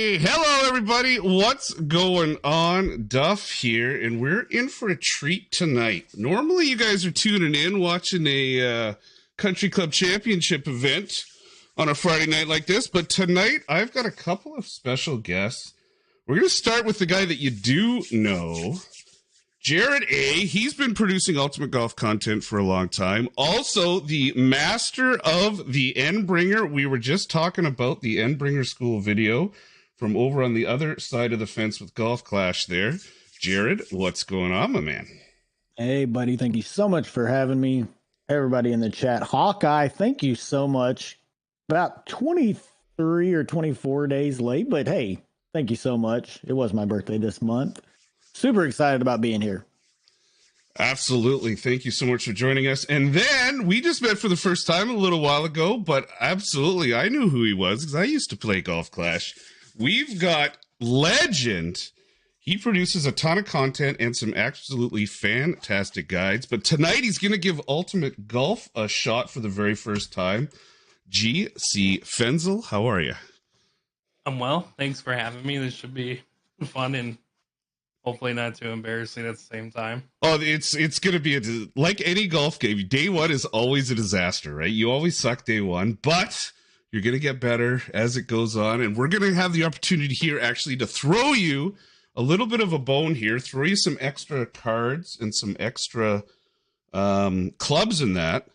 Hello everybody. What's going on? Duff here, and we're in for a treat tonight. Normally you guys are tuning in watching a country club championship event on a Friday night like this, but tonight I've got a couple of special guests. We're going to start with the guy that you do know, Jared A. He's been producing Ultimate Golf content for a long time. Also, the master of the Endbringer. We were just talking about the Endbringer School video from over on the other side of the fence with Golf Clash there. Jared, what's going on, my man? Hey, buddy. Thank you so much for having me. Everybody in the chat. Hawkeye, thank you so much. About 23 or 24 days late, but hey, thank you so much. It was my birthday this month. Super excited about being here. Absolutely. Thank you so much for joining us. And then we just met for the first time a little while ago, but absolutely, I knew who he was because I used to play Golf Clash. We've got Legend. He produces a ton of content and some absolutely fantastic guides. But tonight he's going to give Ultimate Golf a shot for the very first time. GC Fenzl, how are you? I'm well. Thanks for having me. This should be fun and hopefully not too embarrassing at the same time. Oh, it's going to be like any golf game. Day one is always a disaster, right? You always suck day one, but you're going to get better as it goes on. And we're going to have the opportunity here actually to throw you a little bit of a bone here, throw you some extra cards and some extra clubs in that.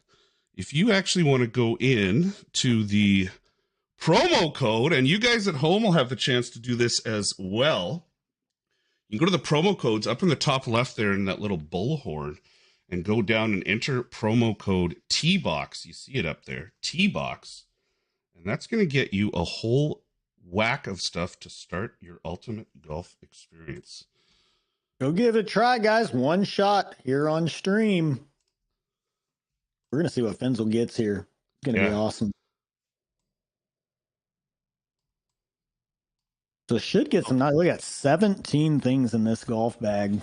If you actually want to go in to the promo code, and you guys at home will have the chance to do this as well. You can go to the promo codes up in the top left there in that little bullhorn and go down and enter promo code T-Box. You see it up there, T-Box. And that's going to get you a whole whack of stuff to start your ultimate golf experience. Go give it a try, guys. One shot here on stream. We're going to see what Fenzl gets here. It's going to be awesome. So should get some. Look at 17 things in this golf bag.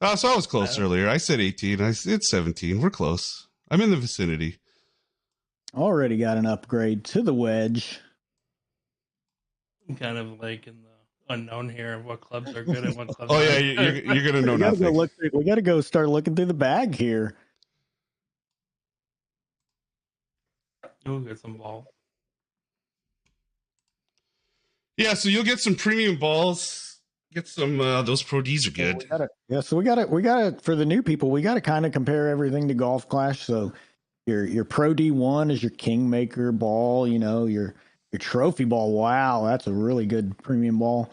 Oh, so I was close earlier. I said 18. It's 17. We're close. I'm in the vicinity. Already got an upgrade to the wedge. I'm kind of like in the unknown here of what clubs are good and what clubs. Oh yeah, you're gonna know nothing. We got to go start looking through the bag here. You'll get some ball. Yeah, so you'll get some premium balls. Get some those Pro Ds are good. So we gotta for the new people, we gotta kind of compare everything to Golf Clash. So your Pro D1 is your Kingmaker ball, you know, your trophy ball. Wow, that's a really good premium ball.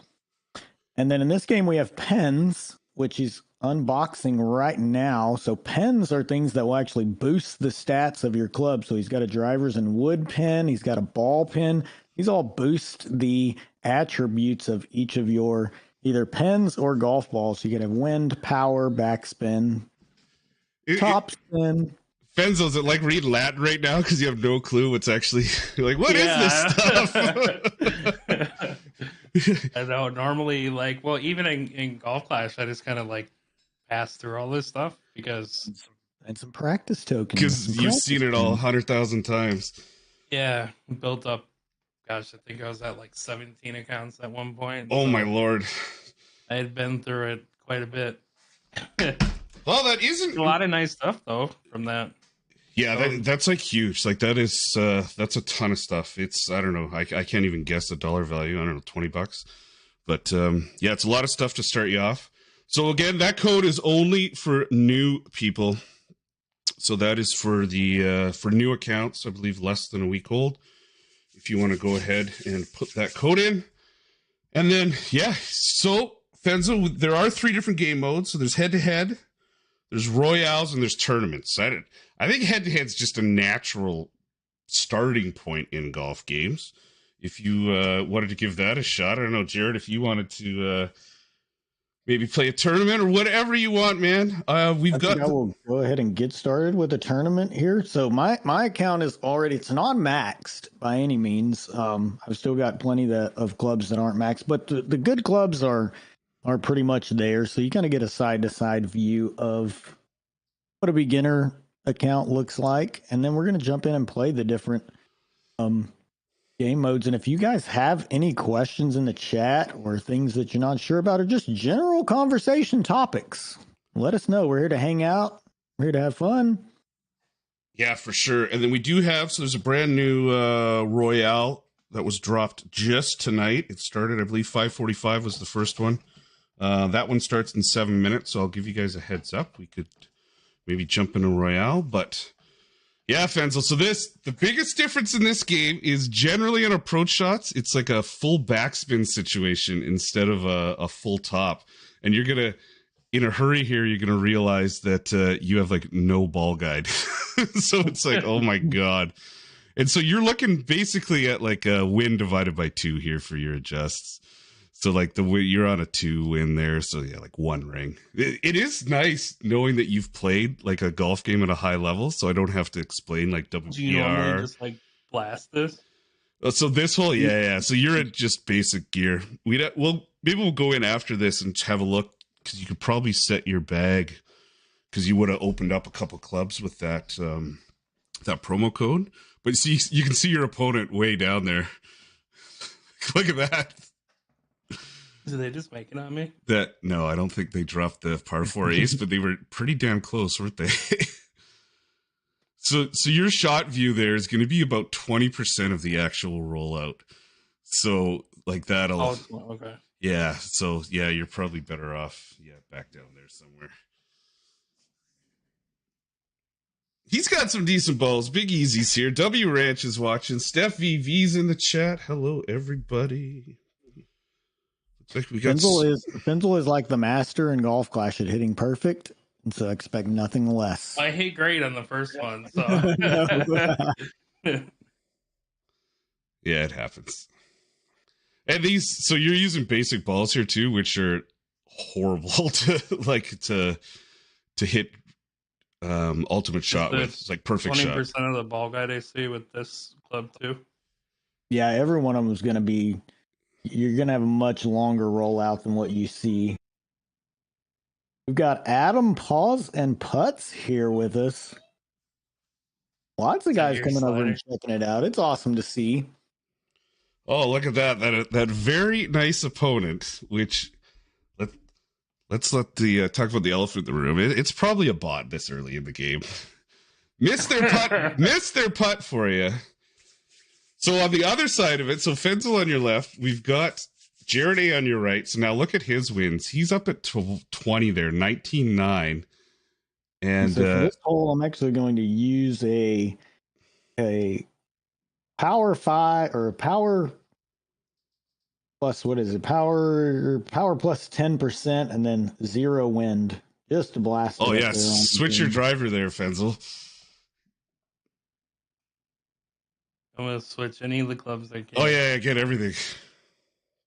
And then in this game we have pens, which is unboxing right now. So pens are things that will actually boost the stats of your club. So he's got a drivers and wood pen, he's got a ball pen. These all boost the attributes of each of your either pens or golf balls. So you can have wind, power, backspin, topspin. Fenzl, is it like reading Latin right now because you have no clue what's actually like? What is this stuff? I know. Normally, even in Golf Clash, I just kind of pass through all this stuff because and some practice tokens. Because you've seen it all 100,000 times. Yeah, built up. Gosh, I think I was at 17 accounts at one point. Oh, so my Lord. I had been through it quite a bit. Well, that isn't... a lot of nice stuff, though, from that. Yeah, that's huge. That's a ton of stuff. It's, I don't know, I can't even guess the dollar value. I don't know, $20. But, yeah, it's a lot of stuff to start you off. So, again, that code is only for new people. So that is for the for new accounts, I believe less than a week old. If you want to go ahead and put that code in. And then, yeah, so Fenzl, there are 3 different game modes. So there's head-to-head, there's Royales, and there's tournaments. I think head-to-head is just a natural starting point in golf games. If you wanted to give that a shot, I don't know, Jared, if you wanted to maybe play a tournament or whatever you want, man. I will go ahead and get started with a tournament here. So my account is already, it's not maxed by any means. I've still got plenty of clubs that aren't maxed, but the good clubs are pretty much there. So you kind of get a side-to-side view of what a beginner account looks like. And then we're going to jump in and play the different game modes. And if you guys have any questions in the chat or things that you're not sure about, or just general conversation topics, let us know. We're here to hang out. We're here to have fun. Yeah, for sure. And then we do have, so there's a brand new Royale that was dropped just tonight. It started, I believe, 5:45 was the first one. That one starts in 7 minutes, so I'll give you guys a heads up. We could maybe jump into Royale, but yeah, Fenzl. So the biggest difference in this game is generally on approach shots, it's like a full backspin situation instead of a full top. And you're going to, in a hurry here, you're going to realize that you have like no ball guide. So it's like, oh my God. And so you're looking basically at like a win divided by 2 here for your adjusts. So like you're on a 2 win there. So yeah, like 1 ring. It is nice knowing that you've played like a golf game at a high level. So I don't have to explain like WPR. Do you normally just like blast this? So this whole, yeah. So you're at just basic gear. Maybe we'll go in after this and have a look, because you could probably set your bag, because you would have opened up a couple clubs with that promo code. But see, you can see your opponent way down there. Look at that. Did they just make it on me? No, I don't think they dropped the par 4 ace, but they were pretty damn close, weren't they? So your shot view there is going to be about 20% of the actual rollout. So like that'll. Oh, okay. Yeah. So yeah, you're probably better off. Yeah, back down there somewhere. He's got some decent balls. Big Easy's here. W Ranch is watching. Steph VV's in the chat. Hello, everybody. Like Fenzl is like the master in Golf Clash at hitting perfect, and so I expect nothing less. I hit great on the first one, so yeah, it happens. And so you're using basic balls here too, which are horrible to hit ultimate shot with. It's like perfect 20% shot. of the ball guide I see with this club too. Yeah, every one of them is going to be. You're going to have a much longer rollout than what you see. We've got Adam Paws and Putts here with us. Lots of guys coming over and checking it out. It's awesome to see. Oh, look at that. That very nice opponent, which let's talk about the elephant in the room. It's probably a bot this early in the game. Missed their putt for you. So on the other side of it, so Fenzl on your left, we've got Jared A on your right. So now look at his wins. He's up at 20 there, 19-9. And so for this hole, I'm actually going to use a power 5 or power plus, what is it? Power plus 10% and then 0 wind, just to blast. Oh yeah, switch your driver there, Fenzl. I'm going to switch any of the clubs I can. Oh, yeah, get everything.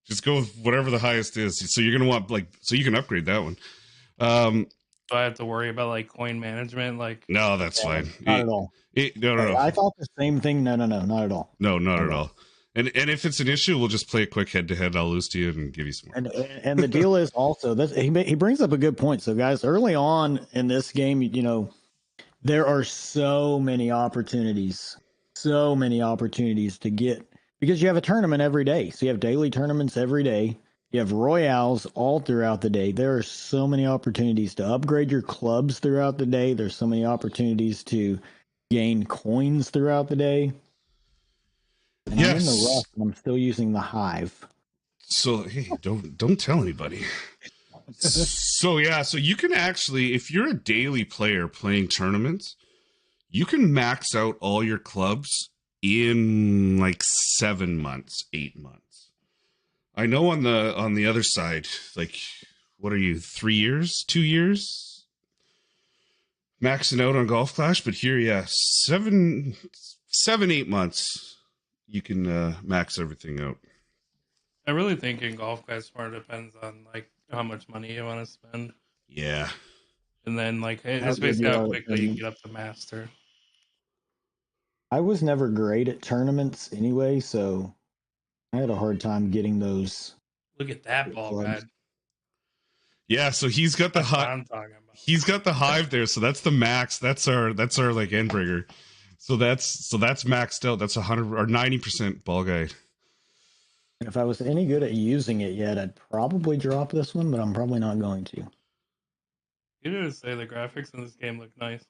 Just go with whatever the highest is. So you're going to want, so you can upgrade that one. Do I have to worry about, coin management? No, that's fine. Not at all. No. I thought the same thing. No, not at all. No, not at all. And if it's an issue, we'll just play a quick head-to-head. I'll lose to you and give you some more. And the deal is also, he brings up a good point. So, guys, early on in this game, there are so many opportunities to get, because you have a tournament every day. So you have daily tournaments every day. You have royales all throughout the day. There are so many opportunities to upgrade your clubs throughout the day. There's so many opportunities to gain coins throughout the day. And yes. I'm in the rough and I'm still using the hive. So hey, don't tell anybody. So you can actually, if you're a daily player playing tournaments, you can max out all your clubs in 7 months, 8 months. I know on the other side, what are you, 3 years, 2 years maxing out on Golf Clash? But here, 7, 8 months, you can max everything out. I really think in Golf Clash more depends on how much money you want to spend. Yeah. And then it's basically how quickly you can get up to master. I was never great at tournaments anyway, so I had a hard time getting those. Look at that ball guide. Yeah, so he's got the I'm talking about. He's got the hive there, so that's the max. That's our end breaker. So that's maxed out. That's 100 or 90% ball guide. And if I was any good at using it yet, I'd probably drop this one, but I'm probably not going to. You didn't say the graphics in this game look nice.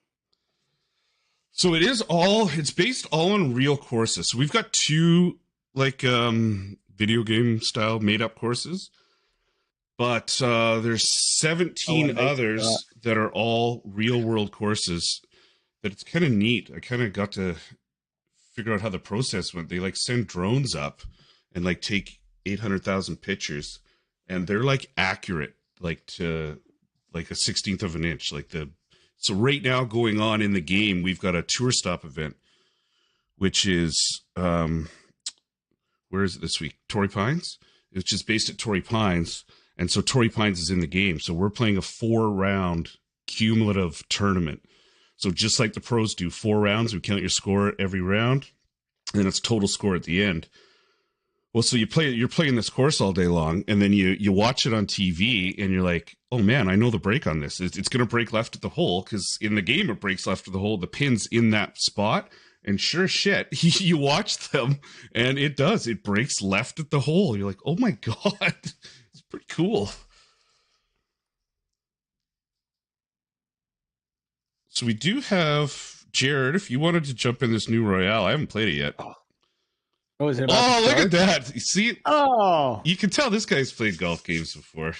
So it's based all on real courses. So we've got two like video game style made up courses, but there's 17 others that are all real world courses. But it's kind of neat. I kind of got to figure out how the process went. They like send drones up and like take 800,000 pictures, and they're like accurate, like to like a 16th of an inch. So right now going on in the game, we've got a tour stop event, which is where is it this week? Torrey Pines, which is based at Torrey Pines, and so Torrey Pines is in the game. So we're playing a 4-round cumulative tournament. So just like the pros do, 4 rounds, we count your score every round, and then it's total score at the end. Well, so you're playing this course all day long, and then you watch it on TV, and you're like, oh man, I know the break on this. It's going to break left at the hole, because in the game it breaks left at the hole. The pin's in that spot, and sure as shit, you watch them, and it does. It breaks left at the hole. You're like, oh my god, it's pretty cool. So we do have Jared. If you wanted to jump in this new Royale, I haven't played it yet. Oh, is it Oh, look at that! You see? Oh, you can tell this guy's played golf games before.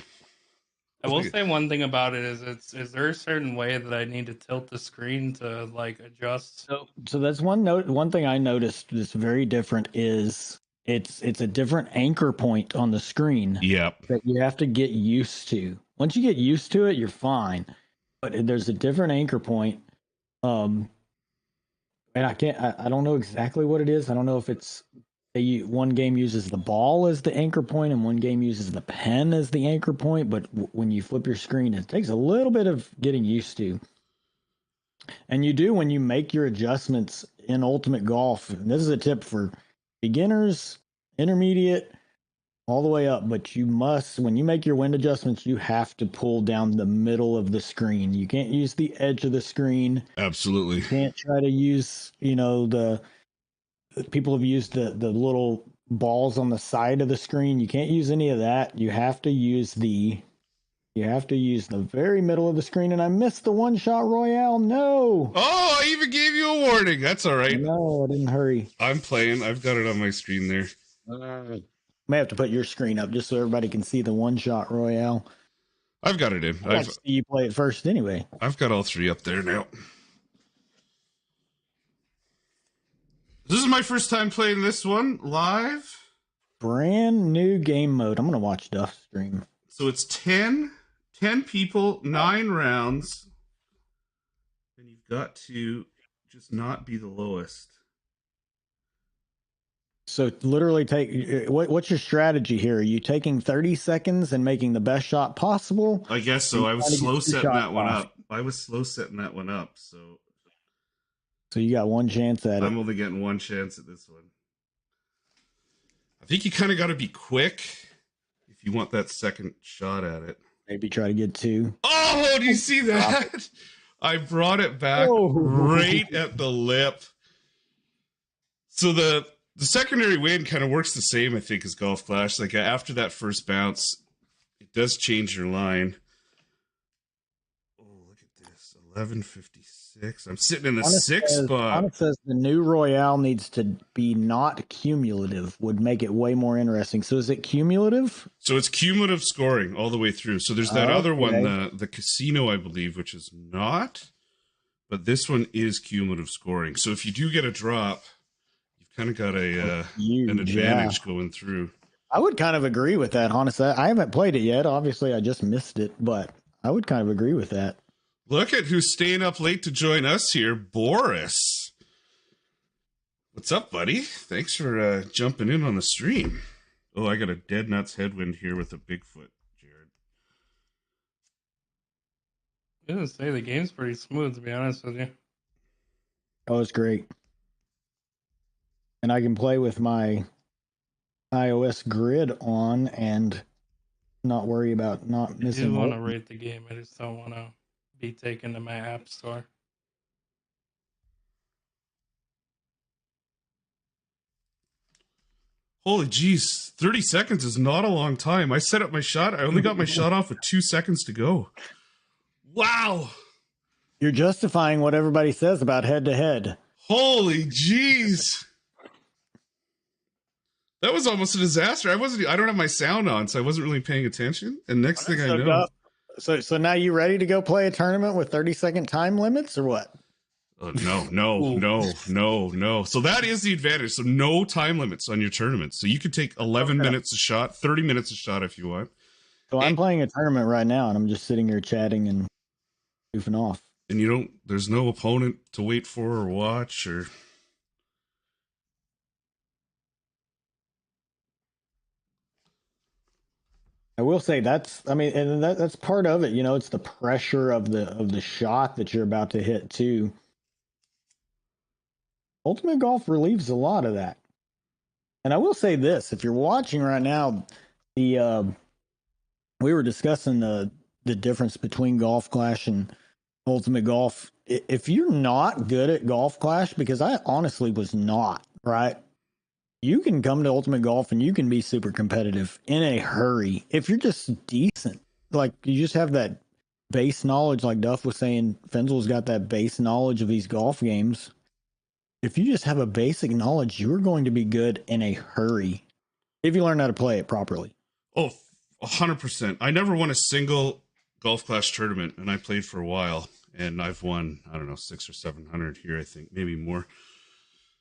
I will say one thing about it is there a certain way that I need to tilt the screen to like adjust? So that's one thing I noticed that's very different is it's a different anchor point on the screen. Yep. That you have to get used to. Once you get used to it, you're fine. But there's a different anchor point. And I don't know exactly what it is. I don't know if it's one game uses the ball as the anchor point and one game uses the pen as the anchor point, but when you flip your screen, it takes a little bit of getting used to. And you do when you make your adjustments in Ultimate Golf. And this is a tip for beginners, intermediate, all the way up, but you must, when you make your wind adjustments, you have to pull down the middle of the screen. You can't use the edge of the screen. Absolutely. You can't try to use, the people have used the little balls on the side of the screen. You can't use any of that. You have to use the very middle of the screen. And I missed the one shot Royale. No. Oh, I even gave you a warning. That's all right. No, I didn't hurry. I'm playing. I've got it on my screen there. May have to put your screen up just so everybody can see the one shot Royale. I've got it in. I'd see you play it first anyway. I've got all 3 up there now. This is my first time playing this one live. Brand new game mode. I'm going to watch Duff stream. So it's 10 people, 9 rounds. And you've got to just not be the lowest. So literally what's your strategy here? Are you taking 30 seconds and making the best shot possible? I guess so. I was slow setting that one up. So you got one chance at it. I'm only getting one chance at this one. I think you kind of got to be quick if you want that second shot at it. Maybe try to get 2. Oh, do you see that? I brought it back right at the lip. So the secondary wind kind of works the same, I think, as Golf Clash. Like after that first bounce, it does change your line. Oh, look at this. 1156. I'm sitting in the 6th spot. It says the new Royale needs to be not cumulative, would make it way more interesting. So is it cumulative? So it's cumulative scoring all the way through. So there's that other one, the casino, I believe, which is not. But this one is cumulative scoring. So if you do get a drop, you've kind of got an advantage going through. I would kind of agree with that, honestly. I haven't played it yet. Obviously, I just missed it, but I would kind of agree with that. Look at who's staying up late to join us here, Boris. What's up, buddy? Thanks for jumping in on the stream. Oh, I got a dead nuts headwind here with a Bigfoot, Jared. I was gonna say the game's pretty smooth, to be honest with you. Oh, it's great. And I can play with my iOS grid on and not worry about not missing. I do want to rate the game. I just don't want to be taken to my app store. Holy jeez, 30 seconds is not a long time. I set up my shot. I only got my shot off with 2 seconds to go. Wow. You're justifying what everybody says about head-to-head. Holy jeez. That was almost a disaster. I don't have my sound on, so I wasn't really paying attention. And next thing I know. So now you ready to go play a tournament with 30-second time limits or what? No. So that is the advantage. So no time limits on your tournaments. So you could take 11 minutes a shot, 30 minutes a shot if you want. So I'm playing a tournament right now, and I'm just sitting here chatting and goofing off. And there's no opponent to wait for or watch or. I will say that's part of it. It's the pressure of the shot that you're about to hit too. Ultimate Golf relieves a lot of that. And I will say this: if you're watching right now, we were discussing the difference between Golf Clash and Ultimate Golf. If you're not good at Golf Clash, because I honestly was not, right? You can come to Ultimate Golf and you can be super competitive in a hurry if you're just decent. Like you just have that base knowledge, like Duff was saying. Fenzl's got that base knowledge of these golf games. If you just have a basic knowledge, you're going to be good in a hurry if you learn how to play it properly. Oh, 100%. I never won a single Golf Clash tournament, and I played for a while, and I've won, I don't know, 600 or 700 here, I think, maybe more.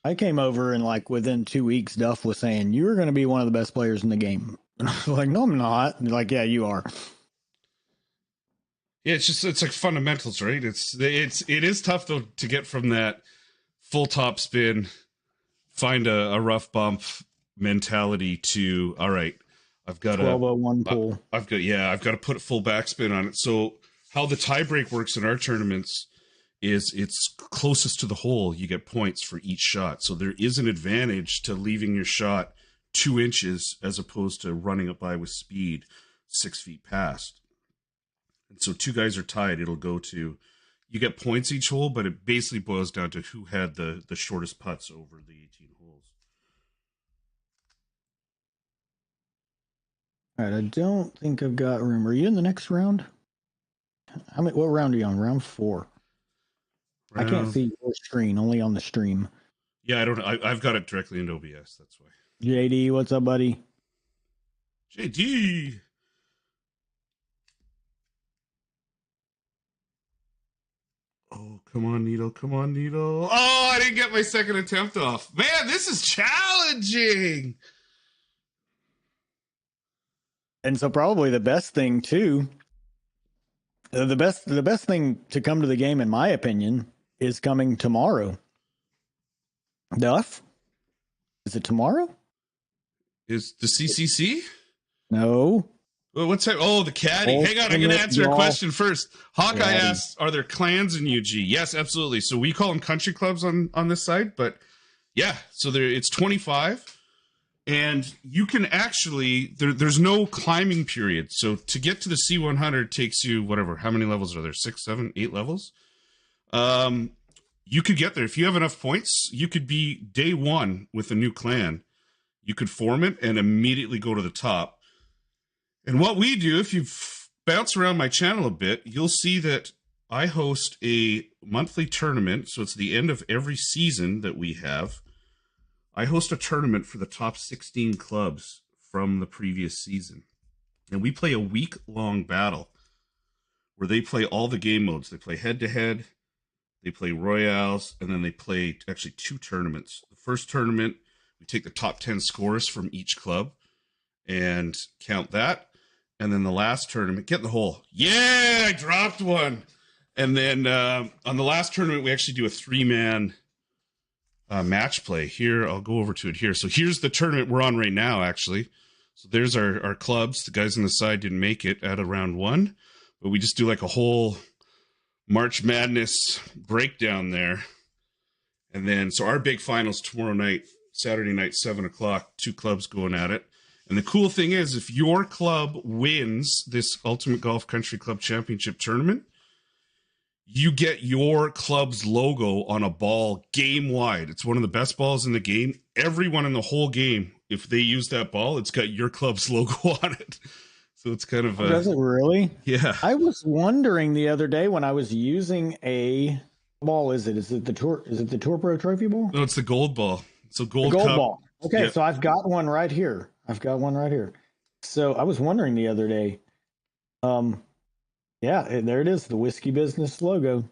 I came over and like within 2 weeks, Duff was saying, you're going to be one of the best players in the game. And I was like, no, I'm not. And like, yeah, you are. Yeah, it's like fundamentals, right? It is tough though to get from that full top spin, find a rough bump mentality to, all right, I've got 1201 pull. I've got to put a full backspin on it. So how the tie break works in our tournaments is it's closest to the hole, you get points for each shot. So there is an advantage to leaving your shot 2 inches as opposed to running it by with speed 6 feet past. And so 2 guys are tied. It'll go to, you get points each hole, but it basically boils down to who had the shortest putts over the 18 holes. All right, I don't think I've got room. Are you in the next round? What round are you on? Round 4. I can't see your screen, only on the stream. Yeah, I've got it directly into OBS, that's why. JD, what's up, buddy? JD! Oh, come on, Needle. Come on, Needle. Oh, I didn't get my second attempt off. Man, this is challenging! And so probably the best thing, too, the best thing to come to the game, in my opinion, is coming tomorrow. Duff? Is it tomorrow? Is the CCC? No. Well, what's that? Oh, the Caddy. Hang on, I'm going to answer a question first. Hawkeye asks, are there clans in UG? Yes, absolutely. So we call them country clubs on this side, but yeah, so it's 25. And you can actually, there's no climbing period. So to get to the C100 takes you, whatever, how many levels are there? 6, 7, 8 levels? You could get there. If you have enough points, you could be day 1 with a new clan. You could form it and immediately go to the top. And what we do, if you bounce around my channel a bit, you'll see that I host a monthly tournament. So it's the end of every season that we have. I host a tournament for the top 16 clubs from the previous season. And we play a week-long battle where they play all the game modes. They play head-to-head, they play Royales, and then they play actually 2 tournaments. The first tournament, we take the top 10 scores from each club and count that. And then the last tournament, get in the hole. Yeah, I dropped one. And then on the last tournament, we actually do a 3-man match play. Here, I'll go over to it here. So here's the tournament we're on right now, actually. So there's our clubs. The guys on the side didn't make it out of round 1, but we just do like a whole March Madness breakdown there. And then, so our big finals tomorrow night, Saturday night, 7 o'clock, 2 clubs going at it. And the cool thing is, if your club wins this Ultimate Golf Country Club Championship tournament, you get your club's logo on a ball game wide. It's one of the best balls in the game. Everyone in the whole game, if they use that ball, it's got your club's logo on it. So it's kind of Does it really? Yeah. I was wondering the other day when I was using a ball. Is it the Tour? Is it the Tour Pro Trophy ball? No, it's the gold ball. So gold the gold cup. ball. Okay, Yep. so I've got one right here. So I was wondering the other day. Yeah, there it is, the Whiskey Business logo.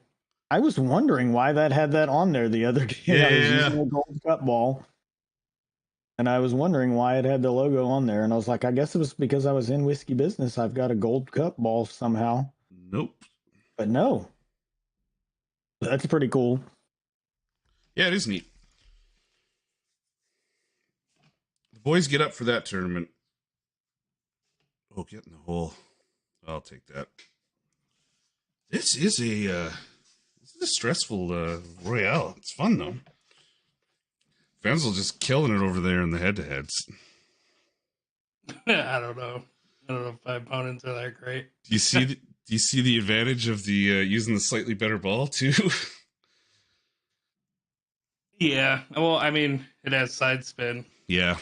I was wondering why that had that on there the other day. Yeah. I was using a gold cup ball, and I was wondering why it had the logo on there. And I was like, I guess it was because I was in Whiskey Business. I've got a gold cup ball somehow. Nope. But no. That's pretty cool. Yeah, it is neat. The boys get up for that tournament. Oh, get in the hole. I'll take that. This is a stressful Royale. It's fun though. Fenzl just killing it over there in the head-to-heads. I don't know if my opponents are that great. Do you see the advantage of the using the slightly better ball too? Yeah. Well, I mean, it has side spin. Yeah.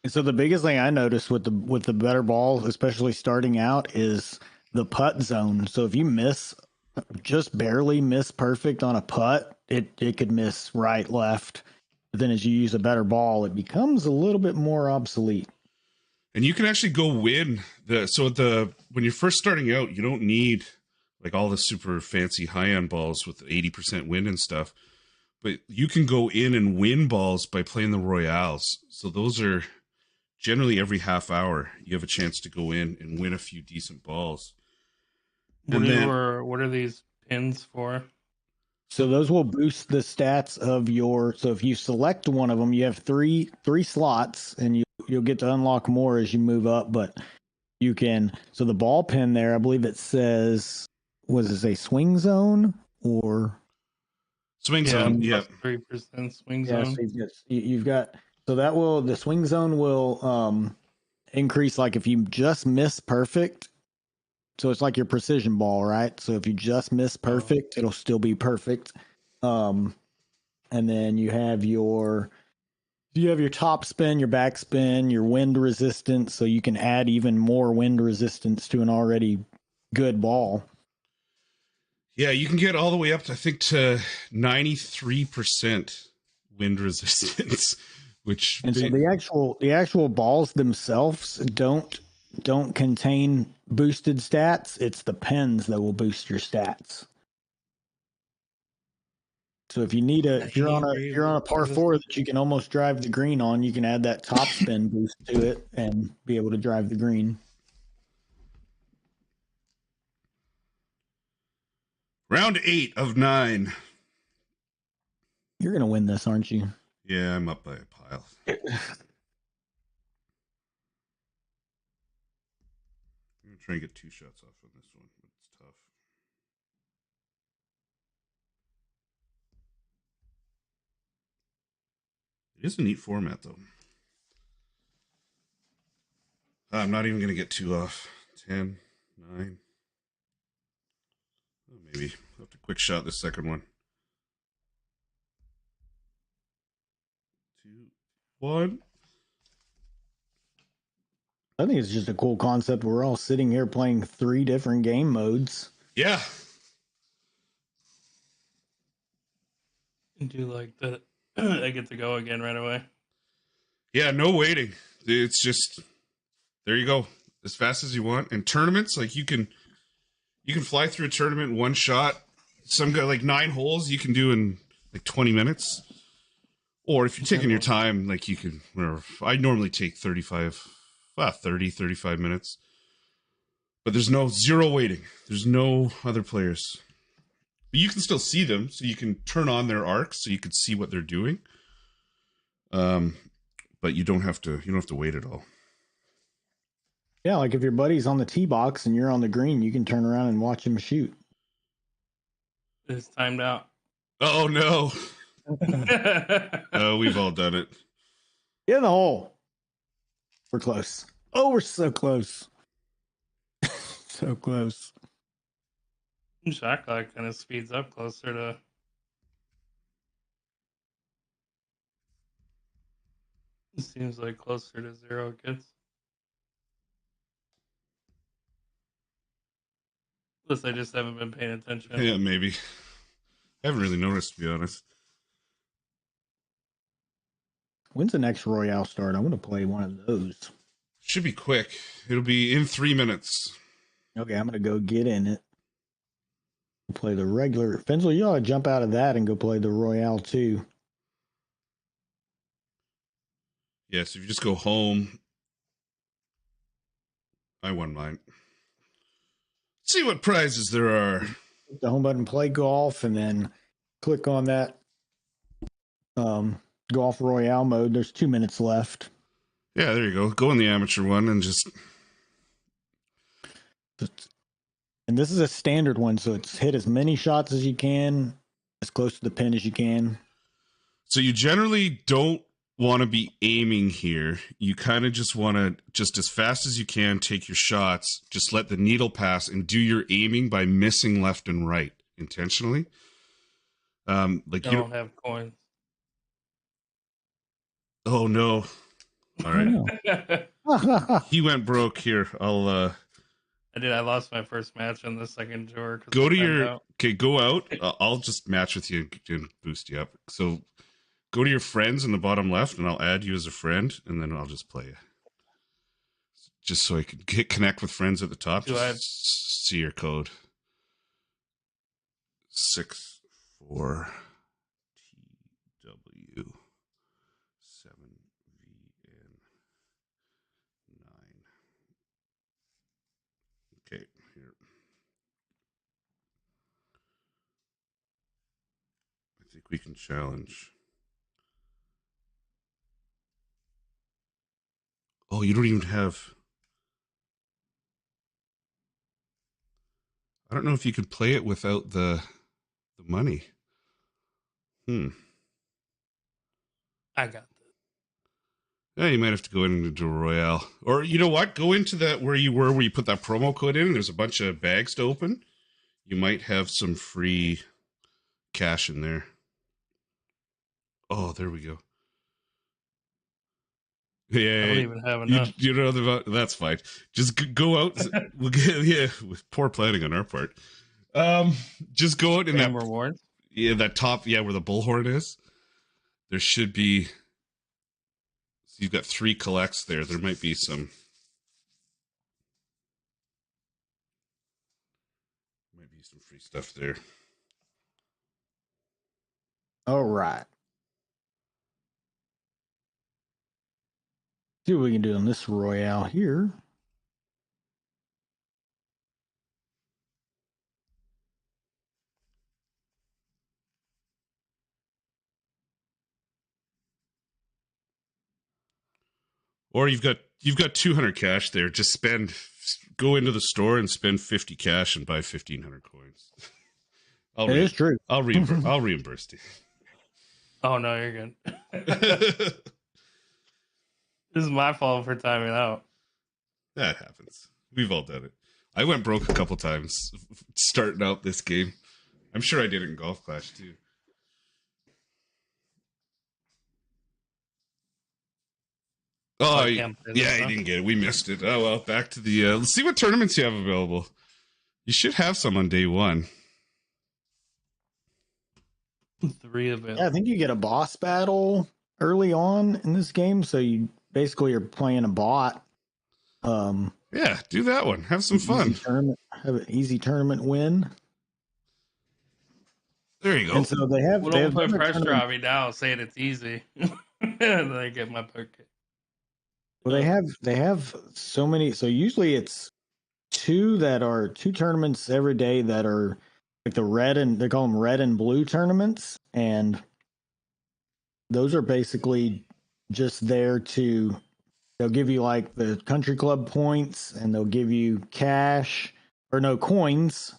And so the biggest thing I noticed with the better ball, especially starting out, is the putt zone. So if you just barely miss perfect on a putt, it could miss right, left. But then as you use a better ball, it becomes a little bit more obsolete. And you can actually go win when you're first starting out, you don't need like all the super fancy high-end balls with 80% win and stuff. But you can go in and win balls by playing the Royales. So those are generally every half hour you have a chance to go in and win a few decent balls. What are these pins for? So those will boost the stats of so if you select one of them, you have three slots, and you'll get to unlock more as you move up, but you can, so the ball pin there, I believe it says, was it a swing zone or swing zone? Yeah. 3% swing zone. So you've got, so the swing zone will increase, like if you just miss perfect. So it's like your precision ball, right? So if you just miss perfect, it'll still be perfect. And then you have your top spin, your back spin, your wind resistance, so you can add even more wind resistance to an already good ball. Yeah, you can get all the way up to, I think, to 93% wind resistance, which so the actual balls themselves don't contain boosted stats. It's the pins that will boost your stats. So if you're on a par 4 that you can almost drive the green on, you can add that top spin boost to it and be able to drive the green. Round 8 of 9. You're going to win this, aren't you? Yeah, I'm up by a pile. I'm going to try and get 2 shots off on this one. It's tough. It is a neat format, though. I'm not even going to get 2 off. 10, 9. Oh, maybe. I'll have to quick shot this second one. 2, 1. I think it's just a cool concept. We're all sitting here playing 3 different game modes. Yeah. Do like that. I get to go again right away. Yeah, no waiting. It's just, there you go. As fast as you want. And tournaments, like you can fly through a tournament in one shot. Some guy, like 9 holes you can do in like 20 minutes. Or if you're taking your time, like you can, whatever. I normally take 35 minutes. But there's zero waiting. There's no other players. But you can still see them, so you can turn on their arcs so you can see what they're doing. But you don't have to wait at all. Yeah, like if your buddy's on the tee box and you're on the green, you can turn around and watch him shoot. It's timed out. Oh no. Oh, we've all done it. In the hole. We're close. Oh, we're so close. So close. Shot clock kind of speeds up closer to. It seems like closer to 0 it gets. Unless I just haven't been paying attention. Yeah, maybe. I haven't really noticed, to be honest. When's the next Royale start? I want to play one of those. Should be quick. It'll be in 3 minutes. Okay, I'm gonna go get in it. Play the regular. Fenzl, you ought to jump out of that and go play the Royale too. Yeah, so if you just go home, I won mine. See what prizes there are. Hit the home button, play golf, and then click on that golf Royale mode. There's 2 minutes left. Yeah, there you go. Go in the amateur one and just. And this is a standard one, so it's hit as many shots as you can, as close to the pin as you can. So you generally don't want to be aiming here. You kind of just want to, just as fast as you can, take your shots, just let the needle pass and do your aiming by missing left and right intentionally. Like I you don't have coins. Oh no. All right. Oh, He went broke here. I'll I did. I lost my first match on the second tour. go to your okay, go out. I'll just match with you and boost you up. So go to your friends in the bottom left and I'll add you as a friend and then I'll just play you. Just so I can connect with friends at the top. Just see your code. 64 TW 7VN 9. Okay, here. I think we can challenge. Oh, you don't even have. I don't know if you could play it without the money. I got this. Yeah, you might have to go in and do a Royale. Or you know what? Go into that where you were, where you put that promo code in. There's a bunch of bags to open. You might have some free cash in there. Oh, there we go. Yeah, I don't even have enough. You know that's fine. Just go out. We'll get, yeah, with poor planning on our part. Just go out in that rewards. Yeah, that top. Yeah, where the bullhorn is. There should be. So you've got 3 collects there. There might be some. Might be some free stuff there. all right. See what we can do on this Royale here. Or you've got 200 cash there. Just go into the store and spend 50 cash and buy 1,500 coins. It is true. I'll reimburse you. Oh no, you're good. This is my fault for timing out. That happens. We've all done it. I went broke a couple times starting out this game. I'm sure I did it in Golf Clash too. Oh, yeah, you didn't get it. We missed it. Oh, well, back to the... let's see what tournaments you have available. You should have some on day 1. 3 available. Yeah, I think you get a boss battle early on in this game, so you basically are playing a bot. Yeah, do that one. Have some fun. Have an easy tournament win. There you go. And so they have... Well, don't put pressure on me now saying it's easy. And then I get my pocket. Well, they have so many. So usually it's 2 tournaments every day that are like the red and they call them red and blue tournaments, and those are basically just there to they'll give you like the country club points and they'll give you cash or no coins,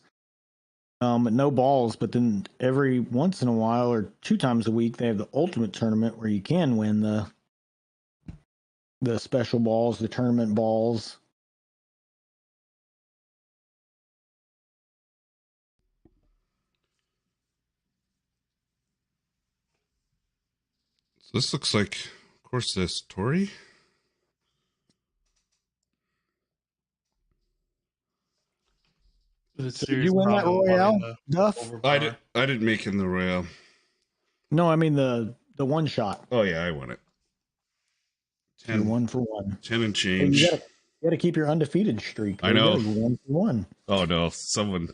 no balls. But then every once in a while or 2 times a week they have the ultimate tournament where you can win the special balls, the tournament balls. So this looks like, of course, this Tori. The So did series you win that probably wanting Royale, to Duff? overpower. I didn't make it in the Royale. No, I mean the one shot. Oh yeah, I won it. You're 10, 1 for 1. 10 and So you change. gotta keep your undefeated streak. I There you go. know. You're 1 for 1. Oh no, someone.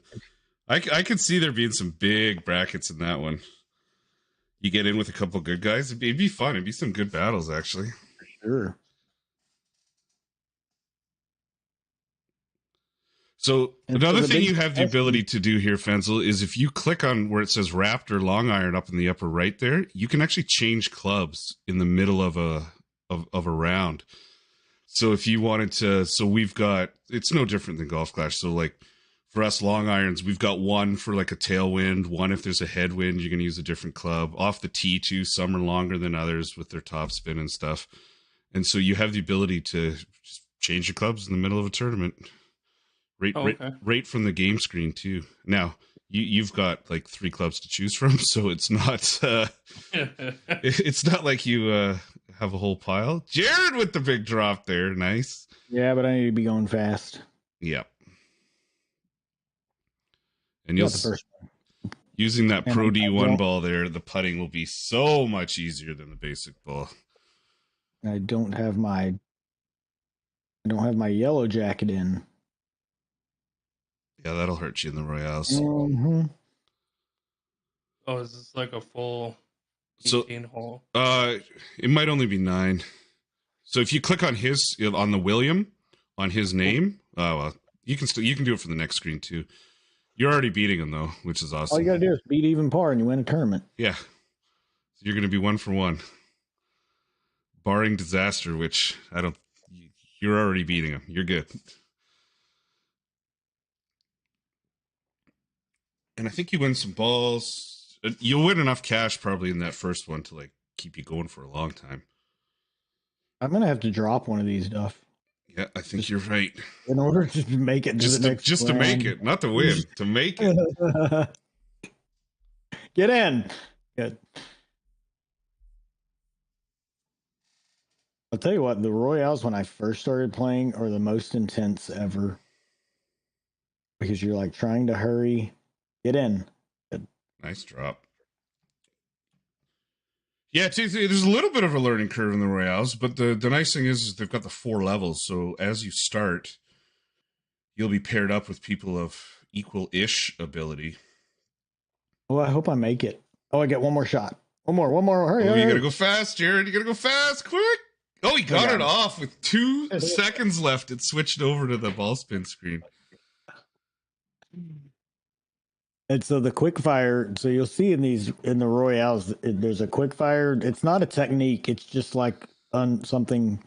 I could see there being some big brackets in that one. You get in with a couple good guys. It'd be fun. It'd be some good battles, actually. Sure. So And another the thing big you have the question- ability to do here, Fenzl, is if you click on where it says Raptor Long Iron up in the upper right there, you can actually change clubs in the middle of a round. So if you wanted to, so we've got, it's no different than Golf Clash. So like for us long irons, we've got one for like a tailwind, one if there's a headwind, you're going to use a different club. Off the tee too, some are longer than others with their top spin and stuff. And so you have the ability to just change your clubs in the middle of a tournament. Right from the game screen too. Now you've got like 3 clubs to choose from, so it's not it's not like you have a whole pile. Jared with the big drop there, nice. Yeah, but I need to be going fast. Yep. And you'll the first one. using that And Pro I D1 don't- ball there, the putting will be so much easier than the basic ball. I don't have my yellow jacket in. Yeah, that'll hurt you in the Royales. Mm-hmm. Oh, is this like a full So 18 hole? it might only be 9. So if you click on his on the William on his name, well, you can do it for the next screen too. You're already beating him though, which is awesome. All you gotta do is beat even par and you win a tournament. Yeah. So you're going to be 1 for 1. Barring disaster, which you're already beating him. You're good. And I think you win some balls. You'll win enough cash probably in that first one to like keep you going for a long time. I'm gonna have to drop one of these, Duff, Yeah, I think you're right. in order to make it to the next Just to make it, not to win, to make it. Get in. Good. I'll tell you what, the Royales when I first started playing are the most intense ever. Because you're like trying to hurry. Get in. Good. Nice drop. Yeah, there's a little bit of a learning curve in the Royales, but the nice thing is they've got the 4 levels. So as you start, you'll be paired up with people of equal-ish ability. Well, I hope I make it. Oh, I get one more shot. One more. Hurry, Oh, hurry. you gotta go fast, Jared. You gotta go fast, quick. Oh, he got it off with 2 seconds left. It switched over to the ball spin screen. And so the quick fire, so you'll see in the Royales, there's a quick fire. It's not a technique. It's just like something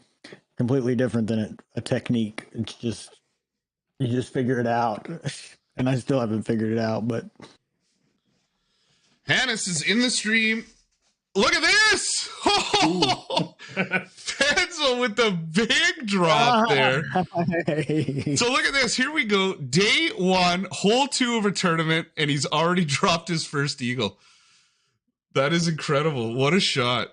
completely different than a technique. It's just, you just figure it out. And I still haven't figured it out, but. Hannes is in the stream. Look at this! Fenzl with the big drop there. So look at this. Here we go. Day 1, hole 2 of a tournament, and he's already dropped his first eagle. That is incredible. What a shot.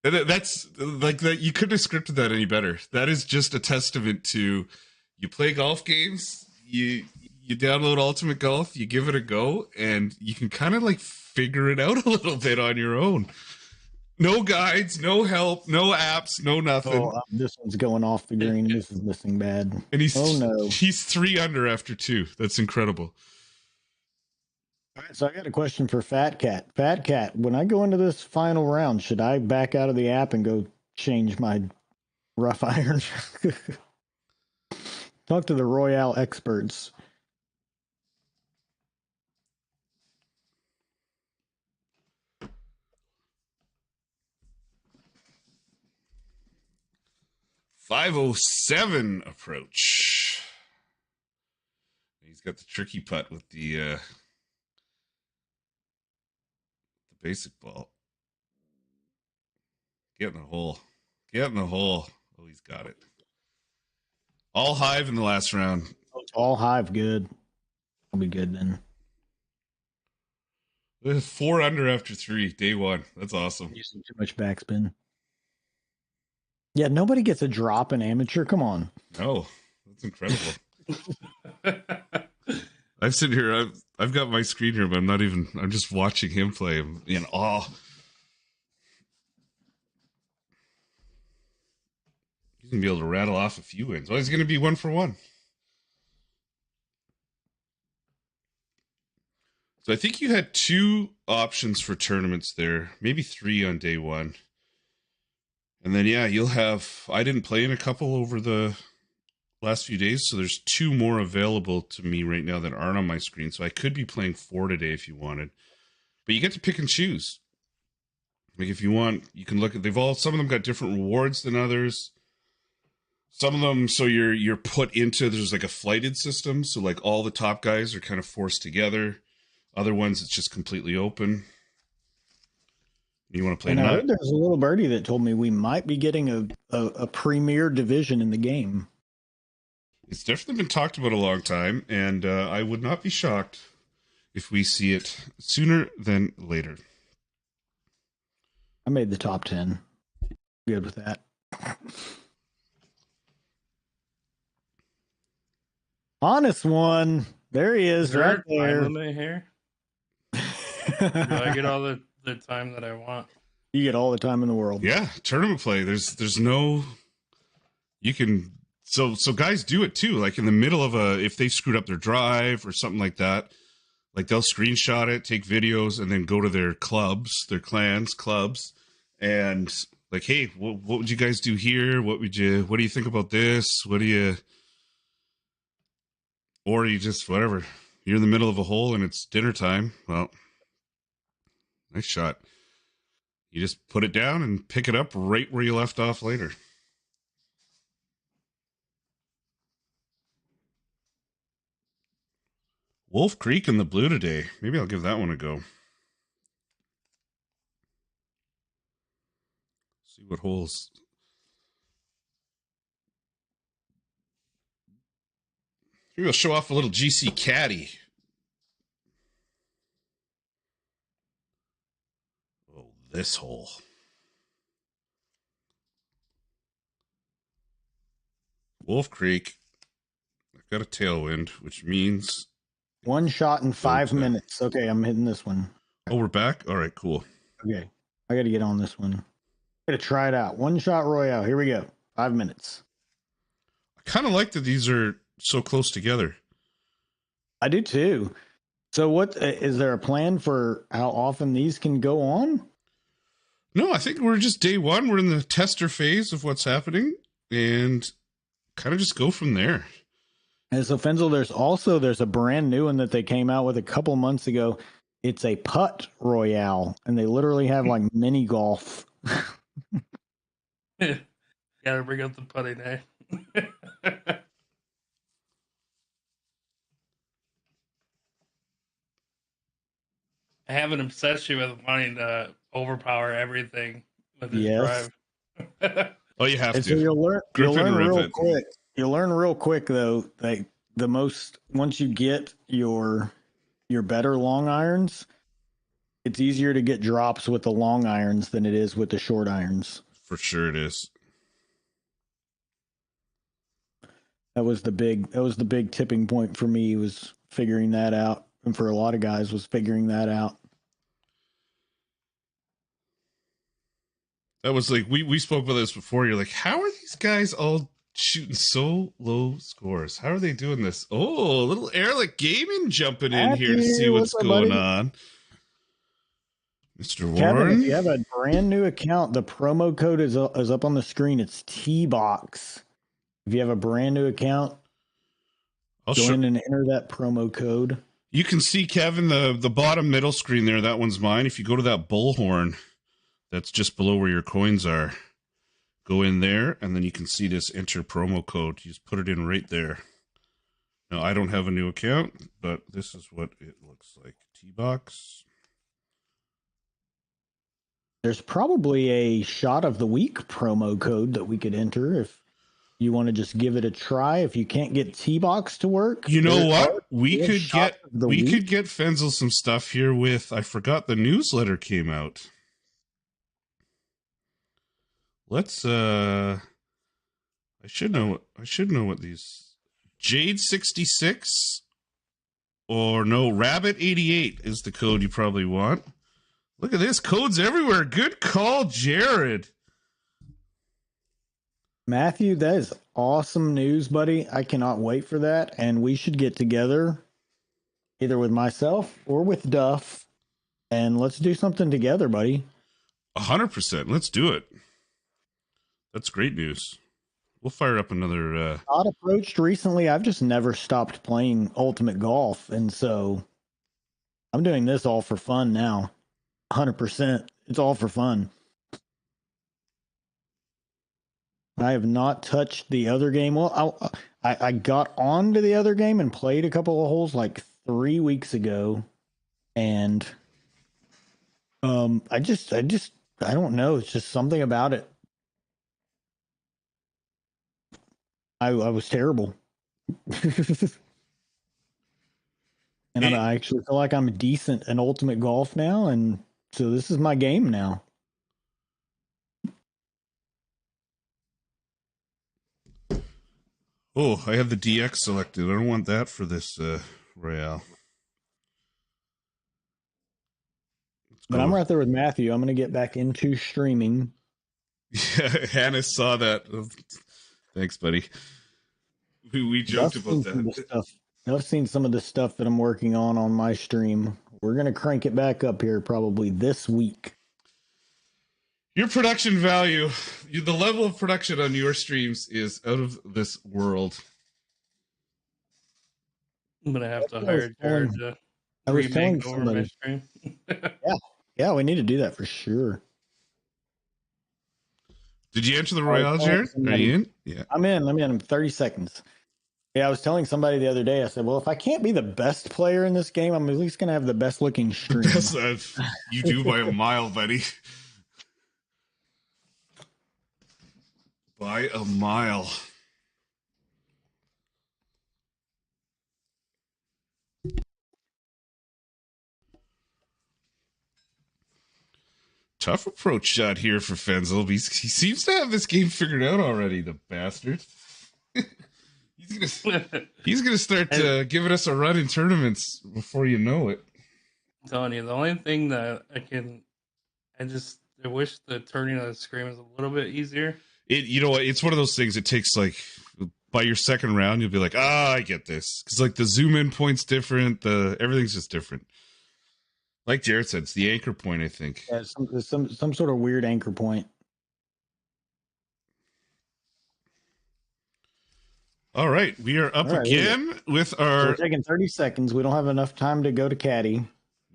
And that's like that. You couldn't have scripted that any better. That is just a testament to you play golf games, you download Ultimate Golf, you give it a go, and you can kind of like figure it out a little bit on your own. No guides, no help, no apps, no nothing. Oh, this one's going off the green. This is missing bad. And he's 3 under after 2. That's incredible. All right, so I got a question for Fat Cat. Fat Cat, when I go into this final round, should I back out of the app and go change my rough iron? Talk to the Royale experts. .507 approach. He's got the tricky putt with the basic ball. Get in the hole. Get in the hole. Oh, he's got it. All hive in the last round. All hive, good. I'll be good then. 4 under after 3, day 1. That's awesome. Using too much backspin. Yeah, nobody gets a drop in amateur. Come on. No, that's incredible. I'm sitting here. I've got my screen here, but I'm just watching him play. I'm in awe. He's going to be able to rattle off a few wins. Well, he's going to be 1 for 1. So I think you had 2 options for tournaments there, maybe 3 on day 1. And then, yeah, you'll have, I didn't play in a couple over the last few days, so there's 2 more available to me right now that aren't on my screen. So I could be playing 4 today if you wanted. But you get to pick and choose. Like if you want, you can look at, some of them got different rewards than others. Some of them, so you're put into, there's like a flighted system. So like all the top guys are kind of forced together. Other ones, it's just completely open. You want to play tonight? I heard there's a little birdie that told me we might be getting a premier division in the game. It's definitely been talked about a long time, and I would not be shocked if we see it sooner than later. I made the top 10. Good with that. Honest one. There he is, right there. Time limit here? Do I get all the time that I want? You get all the time in the world. Yeah, tournament play. There's no, you can, so guys do it too. Like in the middle of if they screwed up their drive or something like that, like they'll screenshot it, take videos, and then go to their clubs, their clans, clubs, and like, hey, what would you guys do here? What do you think about this? Or you just, whatever. You're in the middle of a hole and it's dinner time. Well, nice shot. You just put it down and pick it up right where you left off later. Wolf Creek in the blue today. Maybe I'll give that one a go. See what holes. Maybe I'll show off a little GC Caddy. Oh, this hole. Wolf Creek. I've got a tailwind, which means 1 shot in 5 minutes. Okay, I'm hitting this one. Oh, we're back? All right, cool. Okay, I got to get on this one. I got to try it out. 1 shot Royale. Here we go. 5 minutes. I kind of like that these are so close together. I do too. So what is there a plan for how often these can go on? No, I think we're just day 1. We're in the tester phase of what's happening and kind of just go from there. And so Fenzl, there's a brand new one that they came out with a couple months ago. It's a putt Royale, and they literally have like mini golf. Gotta bring up the putting, eh? I have an obsession with wanting to overpower everything with this drive. Oh, you have and to. So you'll learn real quick. You'll learn real quick though. Like once you get your better long irons, it's easier to get drops with the long irons than it is with the short irons. For sure, it is. That was the big tipping point for me, was figuring that out, and for a lot of guys was figuring that out. That was like we spoke about this before. You're like, how are these guys all shooting so low scores? How are they doing this? Oh, a little Ehrlich Gaming jumping in here to see what's going on. Mr. Warren, Kevin, if you have a brand new account, the promo code is up on the screen. It's T-Box. If you have a brand new account, go in and enter that promo code. You can see, Kevin, the bottom middle screen there. That one's mine. If you go to that bullhorn that's just below where your coins are, go in there, and then you can see this enter promo code. You just put it in right there. Now, I don't have a new account, but this is what it looks like. T-Box. There's probably a shot of the week promo code that we could enter if You want to just give it a try? If you can't get T-Box to work, You know what? we could get Fenzl some stuff here with, I forgot the newsletter came out. Let's I should know what these Jade 66 or no, Rabbit 88 is the code you probably want. Look at this, codes everywhere. Good call, Jared. Matthew, that is awesome news, buddy. I cannot wait for that. And we should get together either with myself or with Duff, and let's do something together, buddy. 100%. Let's do it. That's great news. We'll fire up another. Todd approached recently. I've just never stopped playing Ultimate Golf. And so I'm doing this all for fun now. 100%. It's all for fun. I have not touched the other game. Well, I got onto the other game and played a couple of holes like 3 weeks ago, and I don't know. It's just something about it. I was terrible, and I actually feel like I'm decent in Ultimate Golf now, and so this is my game now. Oh, I have the DX selected. I don't want that for this Royale. But I'm right there with Matthew. I'm going to get back into streaming. Yeah, Hannah saw that. Thanks, buddy. We joked about that. I've seen some of the stuff that I'm working on my stream. We're going to crank it back up here probably this week. Your production value, the level of production on your streams is out of this world. I'm going to have to hire Jared to remake over my stream. Yeah, we need to do that for sure. Did you enter the Royale, Jared? Are you in? Yeah. I'm in 30 seconds. Yeah, I was telling somebody the other day, I said, well, if I can't be the best player in this game, I'm at least going to have the best looking stream. You do by a mile, buddy. By a mile. Tough approach shot here for Fenzl. He seems to have this game figured out already, the bastard. He's gonna start giving us a run in tournaments before you know it. I'm telling you, the only thing that I wish the turning of the screen was a little bit easier. You know what? It's one of those things. It takes like by your second round, you'll be like, I get this, because like the zoom in point's different. Everything's just different. Like Jared said, it's the anchor point, I think. Yeah, some sort of weird anchor point. All right, we are up again with our. So we're taking 30 seconds. We don't have enough time to go to Caddy.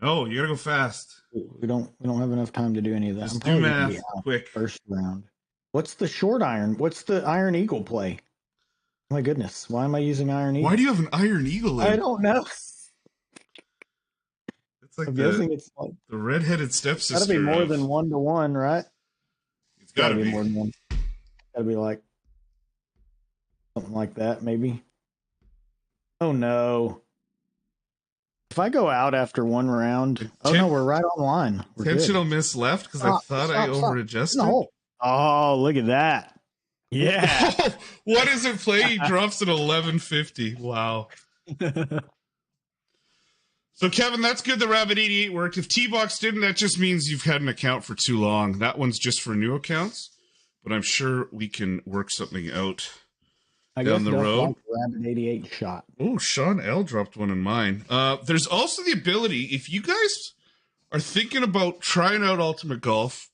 No, you gotta go fast. We don't have enough time to do any of that. Just do math quick. First round. What's the short iron? What's the Iron Eagle play? Oh my goodness, why am I using Iron Eagle? Why do you have an Iron Eagle in? I don't know. It's like the redheaded stepsister. It's gotta be more than 1-to-1, right? It's gotta be more than one. Gotta be like something like that, maybe. Oh no. If I go out after one round, no, we're right on line. Intentional miss left because I thought I over-adjusted. No. Oh, look at that. Yeah. What does it play? He drops at 1150. Wow. So, Kevin, that's good. The Rabbit 88 worked. If T-Box didn't, that just means you've had an account for too long. That one's just for new accounts, but I'm sure we can work something out down the road. Rabbit 88 shot. Oh, Sean L dropped one in mine. There's also the ability, if you guys are thinking about trying out Ultimate Golf,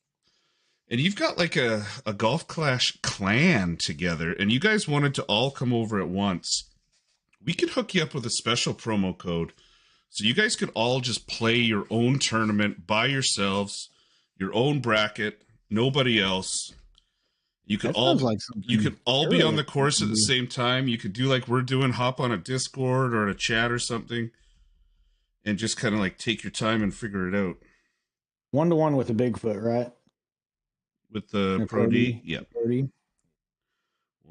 and you've got like a Golf Clash clan together, and you guys wanted to all come over at once, we could hook you up with a special promo code. So you guys could all just play your own tournament by yourselves, your own bracket, nobody else. You could all be on the course at the same time. You could do like we're doing, hop on a Discord or a chat or something, and just kind of like take your time and figure it out. 1-to-1 with a Bigfoot, right? With the Pro D, yeah. 30.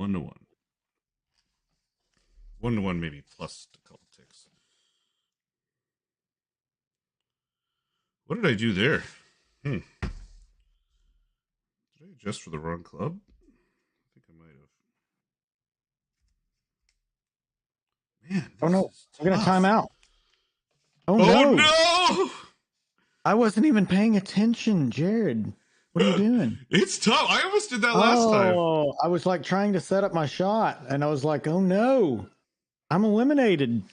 1-to-1. 1-1 maybe plus a couple ticks. What did I do there? Did I adjust for the wrong club? I think I might have. Man, Oh no, we're gonna tough. time out. Oh no! I wasn't even paying attention, Jared. What are you doing? It's tough. I almost did that last time. Oh, I was like trying to set up my shot, and I was like, "Oh no, I'm eliminated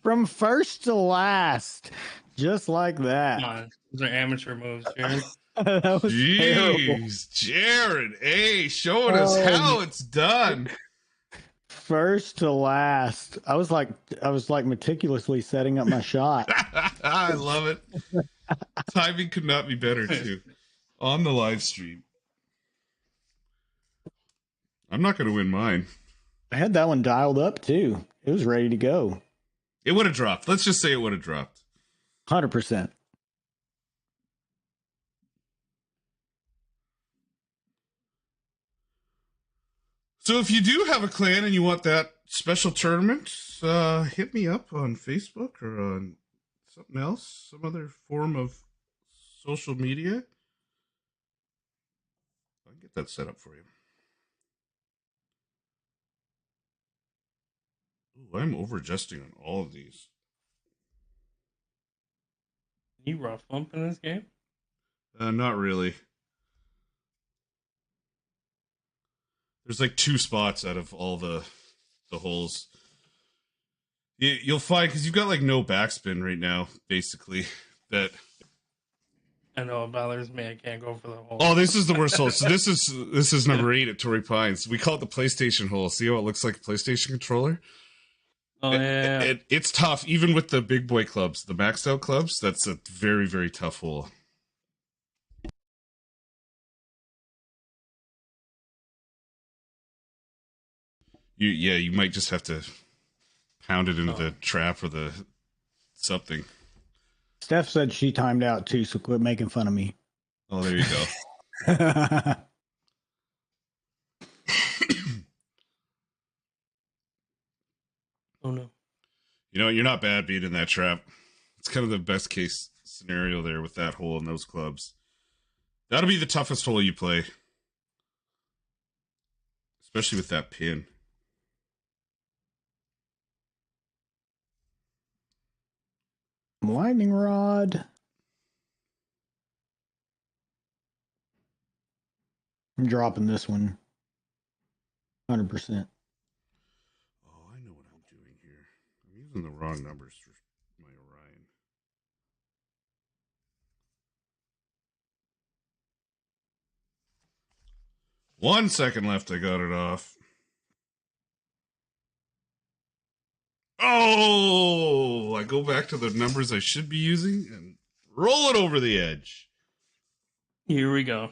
from first to last, just like that." Come on. Those are amateur moves, Jared. That was terrible. Jeez, Jared, hey, showing us how it's done. First to last. I was like meticulously setting up my shot. I love it. Timing could not be better too. On the live stream. I'm not going to win mine. I had that one dialed up too. It was ready to go. It would have dropped. Let's just say it would have dropped. 100%. So if you do have a clan and you want that special tournament, hit me up on Facebook or on something else, some other form of social media. I can get that set up for you. Ooh, I'm over adjusting on all of these. You rough bump in this game? Not really. There's like 2 spots out of all the holes. You'll find, because you've got like no backspin right now, basically. That I know it bothers me. I can't go for the hole. Oh, this is the worst hole. So this is number 8 at Torrey Pines. We call it the PlayStation hole. See how it looks like a PlayStation controller? Oh yeah. It's tough, even with the big boy clubs, the maxed out clubs. That's a very, very tough hole. You might just have to pound it into the trap or the something. Steph said she timed out too, so quit making fun of me. Oh, there you go. Oh no. You know, you're not bad being in that trap. It's kind of the best case scenario there with that hole and those clubs. That'll be the toughest hole you play. Especially with that pin. Lightning rod. I'm dropping this one. 100%. Oh, I know what I'm doing here. I'm using the wrong numbers for my Orion. One second left, I got it off. Oh, I go back to the numbers I should be using and roll it over the edge. Here we go.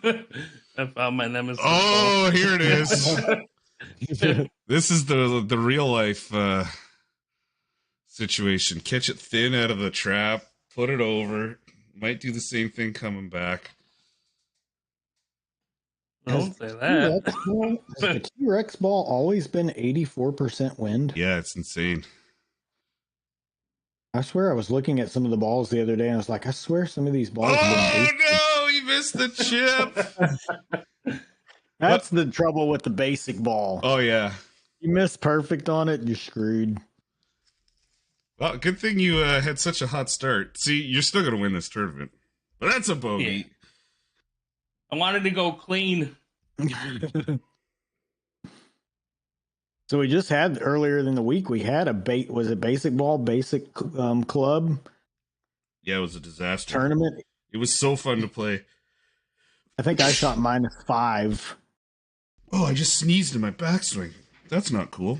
I found my nemesis. Oh, here it is. This is the real life situation. Catch it thin out of the trap, put it over. Might do the same thing coming back. Don't say that. Has the T-Rex ball always been 84% wind? Yeah, it's insane. I swear I was looking at some of the balls the other day and I was like, I swear some of these balls. Oh no, he missed the chip. That's the trouble with the basic ball. Oh yeah. You miss perfect on it, you're screwed. Well, good thing you had such a hot start. See, you're still going to win this tournament. But that's a bogey. Yeah. I wanted to go clean. So we just had earlier in the week, we had was it basic ball, basic club? Yeah, it was a disaster. Tournament. It was so fun to play. I think I shot -5. Oh, I just sneezed in my backswing. That's not cool.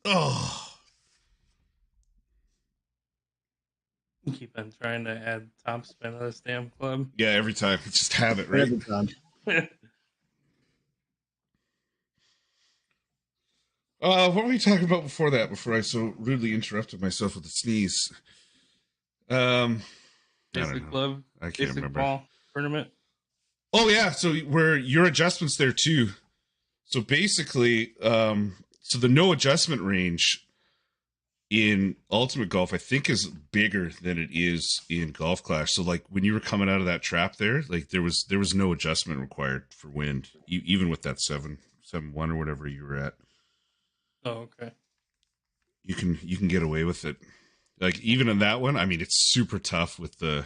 Oh. Keep on trying to add top spin to this damn club. Yeah, every time. Just have it, right? Every time. What were we talking about before that? Before I so rudely interrupted myself with a sneeze. Basic club. I can't basic remember. Ball tournament. Oh yeah, so were your adjustments there too? So basically, so the no adjustment range in Ultimate Golf, I think, is bigger than it is in Golf Clash. So like when you were coming out of that trap there, like there was no adjustment required for wind, even with that 7-1 or whatever you were at. Oh, okay. You can get away with it. Like even in that one, I mean, it's super tough with the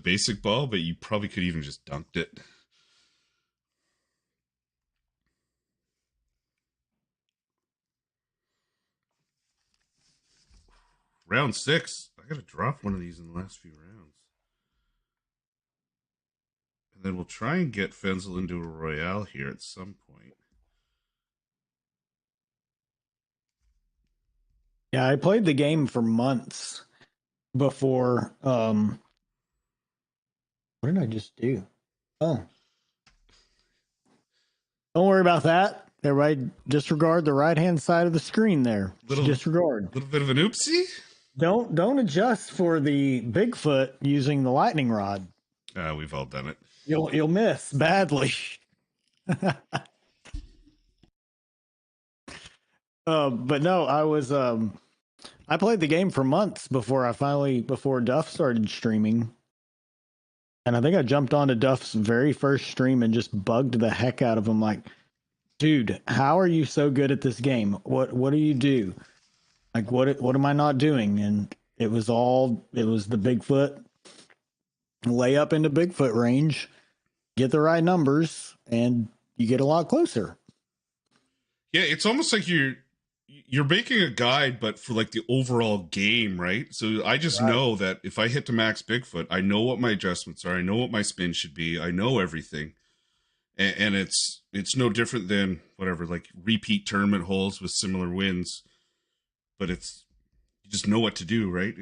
basic ball, but you probably could even just dunked it. Round 6. I gotta drop one of these in the last few rounds. And then we'll try and get Fenzl into a Royale here at some point. Yeah, I played the game for months before. What did I just do? Oh, don't worry about that. Everybody, disregard the right-hand side of the screen there. Disregard. Little bit of an oopsie. Don't adjust for the Bigfoot using the lightning rod. We've all done it. You'll miss badly. But no, I played the game for months before Duff started streaming. And I think I jumped onto Duff's very first stream and just bugged the heck out of him. Like, dude, how are you so good at this game? What do you do? Like, what am I not doing? And it was the Bigfoot, lay up into Bigfoot range, get the right numbers, and you get a lot closer. Yeah, it's almost like you're making a guide, but for like the overall game, right? So I just know that if I hit to max Bigfoot, I know what my adjustments are. I know what my spin should be. I know everything, and it's no different than whatever, like repeat tournament holes with similar wins. But you just know what to do, right?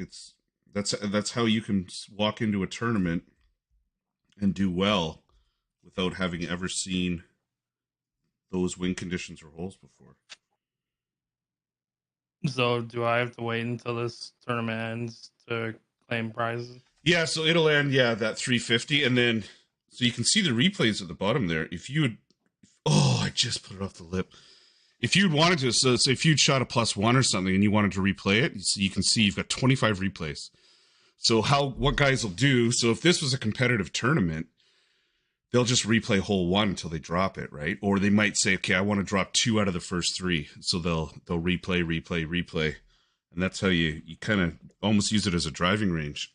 That's how you can walk into a tournament and do well without having ever seen those win conditions or holes before. So do I have to wait until this tournament ends to claim prizes? Yeah, so it'll end, that 350, and then so you can see the replays at the bottom there. I just put it off the lip. If you'd wanted to, so if you'd shot a +1 or something and you wanted to replay it, so you can see you've got 25 replays. So what guys will do, so if this was a competitive tournament, they'll just replay hole 1 until they drop it, right? Or they might say, okay, I want to drop 2 out of the first 3. So they'll replay. And that's how you kind of almost use it as a driving range.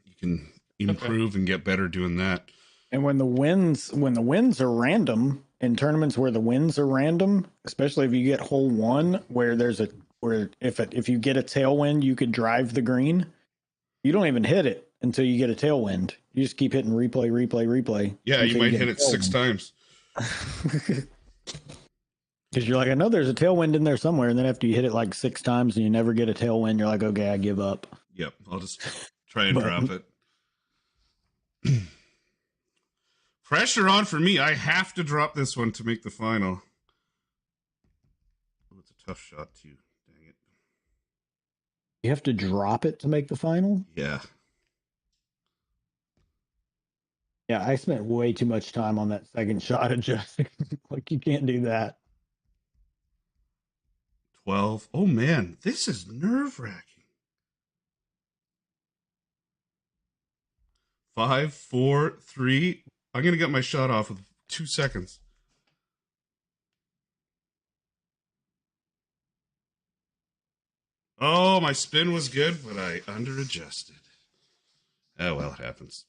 You can improve and get better doing that. And when the wins are random, in tournaments where the wins are random, especially if you get hole 1 where if you get a tailwind, you could drive the green. You don't even hit it until you get a tailwind. You just keep hitting replay. Yeah, you might hit it 6 times. Because you're like, I know there's a tailwind in there somewhere, and then after you hit it like 6 times and you never get a tailwind, you're like, okay, I give up. Yep, I'll just try and drop it. Pressure on for me. I have to drop this one to make the final. Oh, it's a tough shot too. Dang it. You have to drop it to make the final? Yeah. Yeah, I spent way too much time on that second shot adjusting. Like, you can't do that. 12. Oh, man. This is nerve-wracking. 5, 4, 3. I'm going to get my shot off with 2 seconds. Oh, my spin was good, but I under-adjusted. Oh, well, it happens.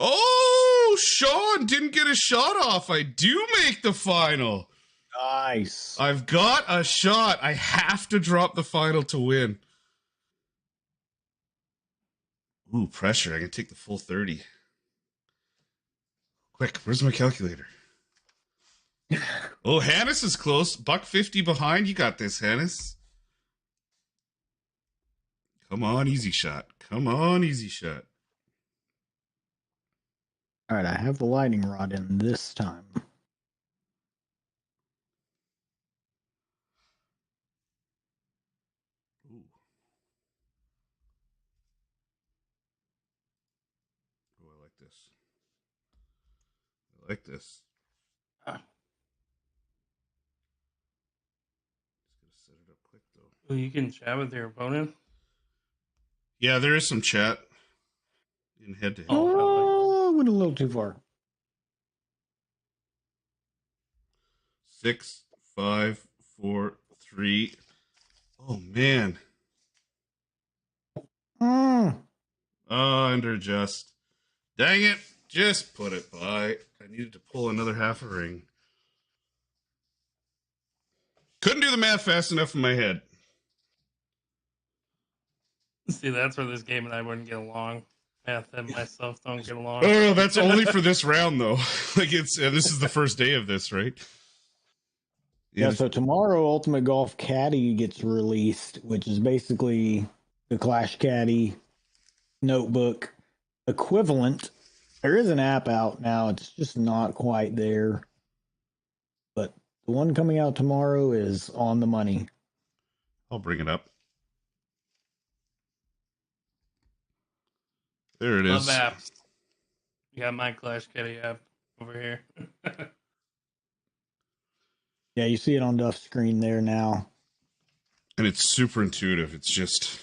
Oh, Sean didn't get a shot off. I do make the final. Nice. I've got a shot. I have to drop the final to win. Ooh, pressure. I can take the full 30. Quick, where's my calculator? Oh, Hannes is close. $150 behind. You got this, Hannes. Come on, easy shot. Come on, easy shot. All right, I have the lightning rod in this time. Ooh. Oh, I this. I like this. Ah. Just gotta set it up quick though. Well, you can chat with your opponent. Yeah, there is some chat in head to head. Oh, I went a little too far. 6, 5, 4, 3. Oh man. Under just. Dang it. Just put it by. I needed to pull another half a ring. Couldn't do the math fast enough in my head. See, that's where this game and I wouldn't get along. Math and myself don't get along. Oh, that's only for this round though. Like this is the first day of this, right? Yeah, so tomorrow Ultimate Golf Caddy gets released, which is basically the Clash Caddy notebook equivalent. There is an app out now. It's just not quite there. But the one coming out tomorrow is on the money. I'll bring it up. There it is. Love apps. You got my Clash Caddy app over here. Yeah, you see it on Duff's screen there now. And it's super intuitive. It's just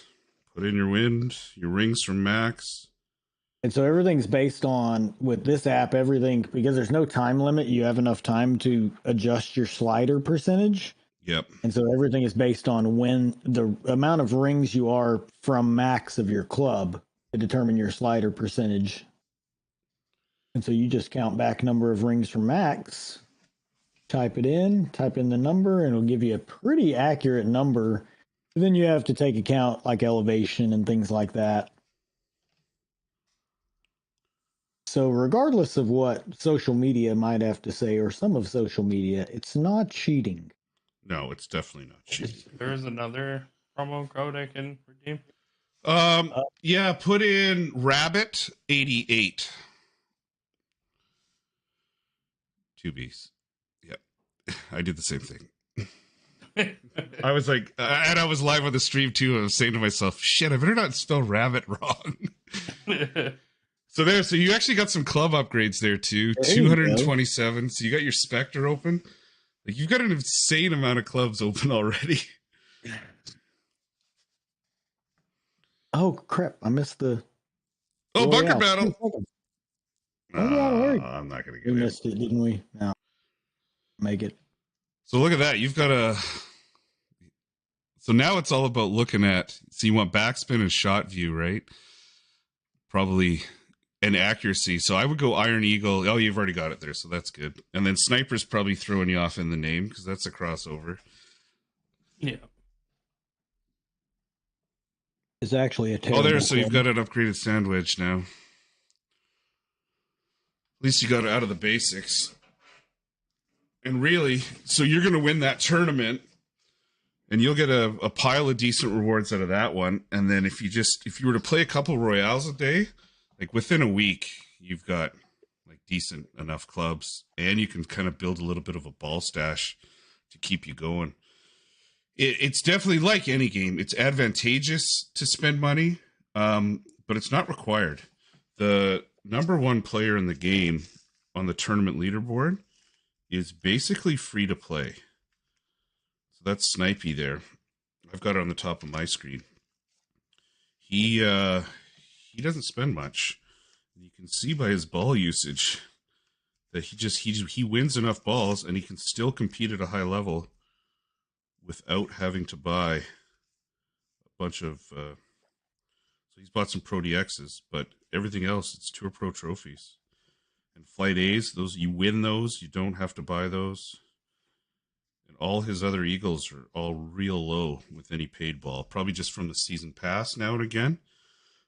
put in your wind, your rings from max. And so everything's based on, with this app, everything, because there's no time limit, you have enough time to adjust your slider percentage. Yep. And so everything is based on when the amount of rings you are from max of your club to determine your slider percentage. And so you just count back number of rings from max, type in the number, and it'll give you a pretty accurate number. But then you have to take account like elevation and things like that. So regardless of what social media might have to say, or some of social media, it's not cheating. No, it's definitely not cheating. There's another promo code I can redeem. Yeah, put in Rabbit 88. 2 B's. Yep. I did the same thing. I was like, and I was live on the stream too. I was saying to myself, shit, I better not spell rabbit wrong. So you actually got some club upgrades there too. There 227. So you got your Spectre open. Like you've got an insane amount of clubs open already. Oh crap! I missed the. Oh, Royale. bunker battle. I'm not gonna get we it. missed it, didn't we? No. Make it. So look at that. You've got a. So now it's all about looking at. So you want backspin and shot view, right? Probably. And accuracy. So I would go Iron Eagle. Oh, you've already got it there, so that's good. And then Sniper's probably throwing you off in the name because that's a crossover. Yeah. It's actually a Oh, there. So you've got an upgraded sand wedge now. At least you got it out of the basics. And really, so you're going to win that tournament, and you'll get a pile of decent rewards out of that one. And then if you were to play a couple Royales a day, like within a week, you've got like decent enough clubs, and you can kind of build a little bit of a ball stash to keep you going. It's definitely like any game. It's advantageous to spend money, but it's not required. The number one player in the game on the tournament leaderboard is basically free to play. So that's Snipey there. I've got it on the top of my screen. He doesn't spend much. You can see by his ball usage that he wins enough balls and he can still compete at a high level without having to buy a bunch of so he's bought some Pro DXs, but everything else it's Tour Pro trophies. And Flight A's, those you win those, you don't have to buy those. And all his other Eagles are all real low with any paid ball, probably just from the season pass now and again.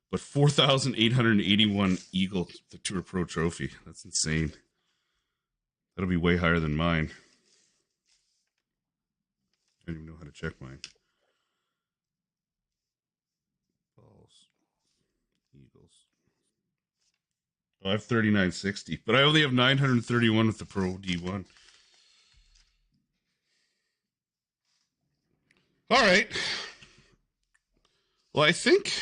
But 4,881 Eagle, the Tour Pro trophy. That's insane. That'll be way higher than mine. I don't even know how to check mine. Balls. Eagles. Oh, I have 3960, but I only have 931 with the Pro D1. All right. Well, I think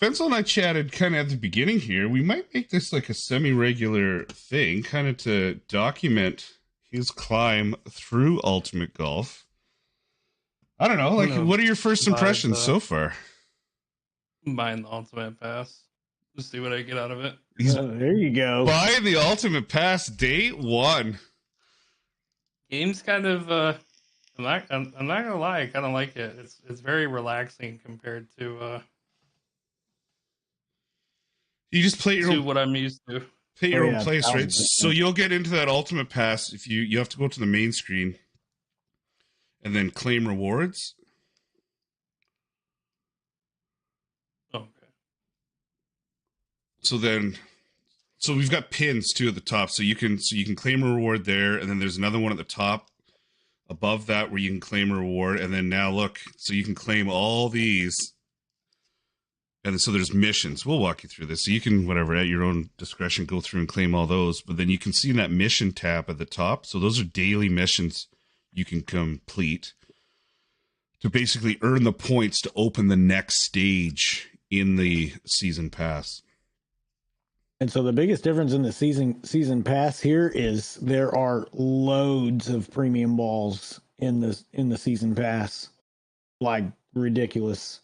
Fenzl and I chatted kind of at the beginning here. We might make this like a semi-regular thing, kind of to document his climb through Ultimate Golf. I don't know, like, what are your first impressions so far? Buying the Ultimate Pass. Just see what I get out of it. There you go. Buying the Ultimate Pass day one. Game's kind of I'm not gonna lie, I kind of like it. It's very relaxing compared to you just play your own, what I'm used to. Play your own place, right? So you'll get into that Ultimate Pass if you have to go to the main screen and then claim rewards. Okay. So we've got pins too at the top, so you can claim a reward there, and then there's another one at the top above that where you can claim a reward, and then now look, so you can claim all these, and so there's missions. We'll walk you through this, so you can whatever at your own discretion go through and claim all those. But then you can see in that mission tab at the top, so those are daily missions you can complete to basically earn the points to open the next stage in the season pass. And so the biggest difference in the season pass here is there are loads of premium balls in the season pass, like ridiculous.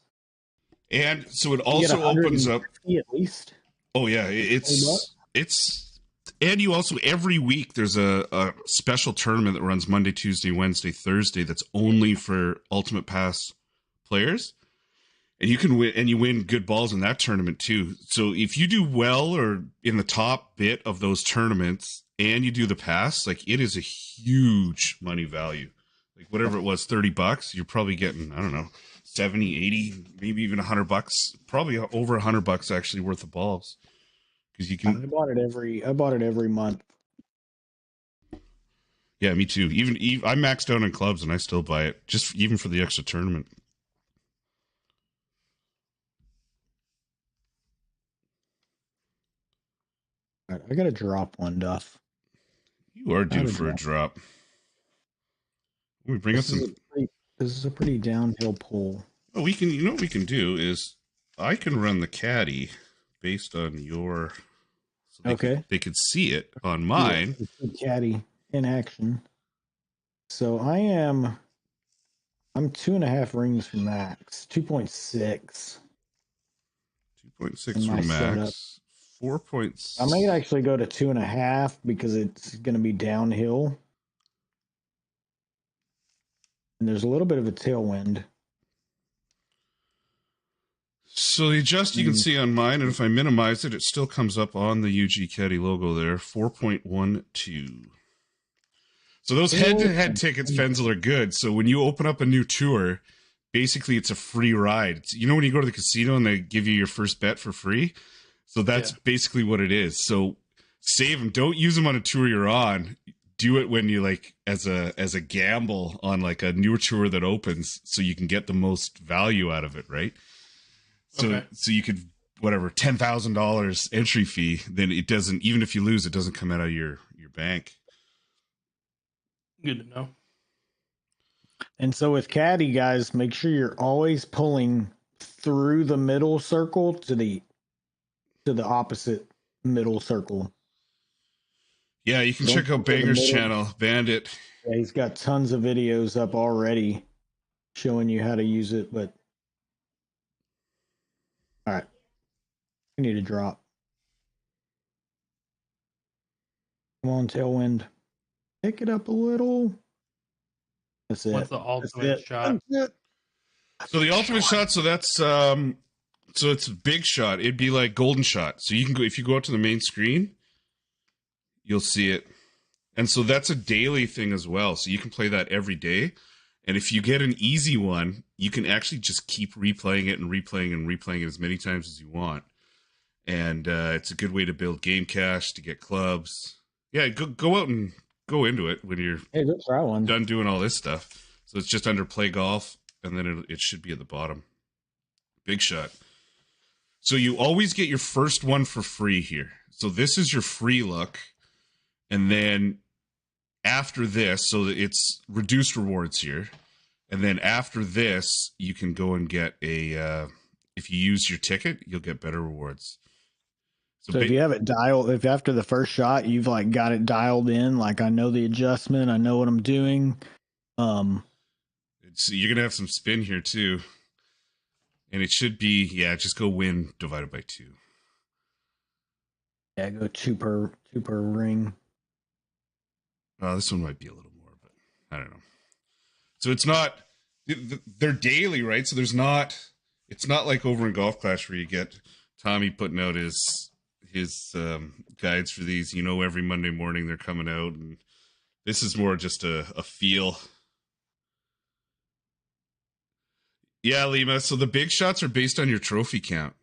And so it also opens up at least. Oh yeah, it's and you also every week there's a special tournament that runs Monday, Tuesday, Wednesday, Thursday that's only for Ultimate Pass players. And you can win, and you win good balls in that tournament too. So if you do well or in the top bit of those tournaments and you do the pass, like it is a huge money value. Like whatever it was, $30, you're probably getting, I don't know, 70, 80, maybe even $100, probably over $100 actually worth of balls. Because you can. I bought it every month. Yeah, me too. Even I maxed out on clubs and I still buy it just even for the extra tournament. I got to drop one, Duff. You are due for a drop. We bring up some. This is a pretty downhill pull. Oh, we can. You know what we can do is I can run the caddy based on your. So okay. They could see it on mine. Yeah, caddy in action. So I'm 2.5 rings from max. 2.6. 2.6 from max. 4.6. I might actually go to 2.5 because it's going to be downhill. And there's a little bit of a tailwind. So the adjust you can see on mine, and if I minimize it, it still comes up on the UG Caddy logo there. 4.12. So those head-to-head tickets, Fenzl, are good. So when you open up a new tour, basically it's a free ride. You know when you go to the casino and they give you your first bet for free? So that's basically what it is. So save them. Don't use them on a tour you're on. Do it when you like as a gamble on like a newer tour that opens, so you can get the most value out of it, right? So so you could whatever $10,000 entry fee, then it doesn't, even if you lose, it doesn't come out of your bank. Good to know. And so with Caddy, guys, make sure you're always pulling through the middle circle to the opposite middle circle. Yeah, you can check out Banger's channel, Bandit. Yeah, he's got tons of videos up already showing you how to use it, but all right. We need a drop. Come on, Tailwind. Pick it up a little. That's it. What's the ultimate shot? So the ultimate shot, so that's so it's a big shot. It'd be like golden shot. So you can go, if you go out to the main screen, you'll see it. And so that's a daily thing as well. So you can play that every day. And if you get an easy one, you can actually just keep replaying it and replaying and replaying it as many times as you want. And it's a good way to build game cash, to get clubs. Yeah, go out and go into it when you're done doing all this stuff. So it's just under play golf, and then it should be at the bottom. Big shot. So you always get your first one for free here. So this is your free look. And then after this, so it's reduced rewards here. And then after this, you can go and get a, if you use your ticket, you'll get better rewards. So if you have it dialed, if after the first shot you've like got it dialed in, like I know the adjustment, I know what I'm doing. You're gonna have some spin here too, and it should be just go win divided by 2. Yeah, go two per ring. This one might be a little more, but I don't know. So it's not, they're daily, right? So it's not like over in Golf Clash where you get Tommy putting out his guides for these. Every Monday morning they're coming out, and this is more just a feel. Yeah, Lima. So the big shots are based on your trophy count.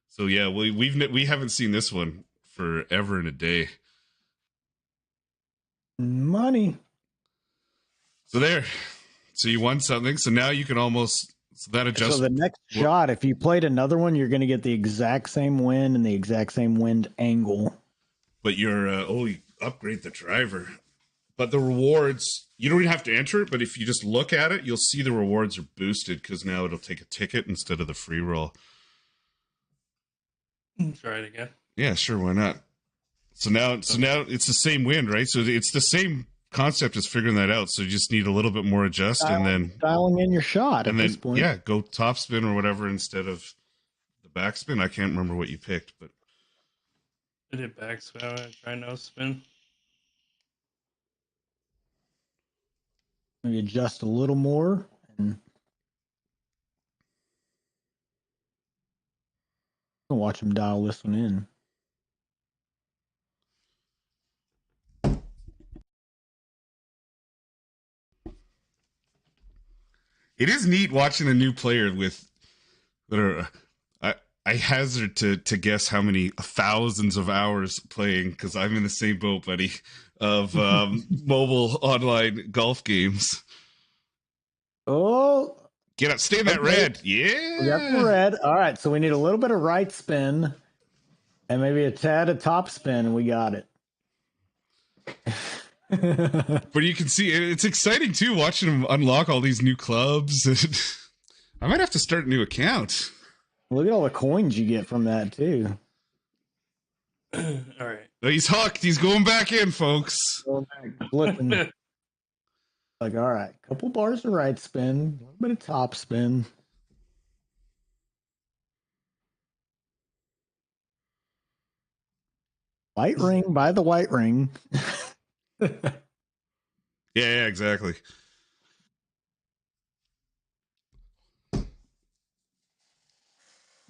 So yeah, we haven't seen this one forever and a day. Money. So there. So you won something. So now you can almost that adjust. So the next shot, if you played another one, you're going to get the exact same wind and the exact same wind angle. But you're you upgrade the driver. But the rewards, you don't even have to enter it. But if you just look at it, you'll see the rewards are boosted because now it'll take a ticket instead of the free roll. Try it again. Yeah, sure. Why not? So now it's the same wind, right? So it's the same concept as figuring that out. So you just need a little bit more adjust and then dialing in your shot. And at this point. Yeah, go top spin or whatever instead of the back spin. I can't remember what you picked, but I did back spin. I'm gonna try no spin. Maybe adjust a little more and I'll watch him dial this one in. it is neat watching a new player I hazard to guess how many thousands of hours playing, because I'm in the same boat, buddy, of mobile online golf games. Oh, get up, stay in that red. Yeah, we got the red. All right, so we need a little bit of right spin and maybe a tad of top spin, and we got it. But you can see it's exciting too, watching him unlock all these new clubs. I might have to start a new account. Look at all the coins you get from that too. All right. He's hooked. He's going back in, folks. Going back, flipping. Like, all right, couple bars of right spin, a little bit of top spin. White ring by the white ring. Yeah, exactly.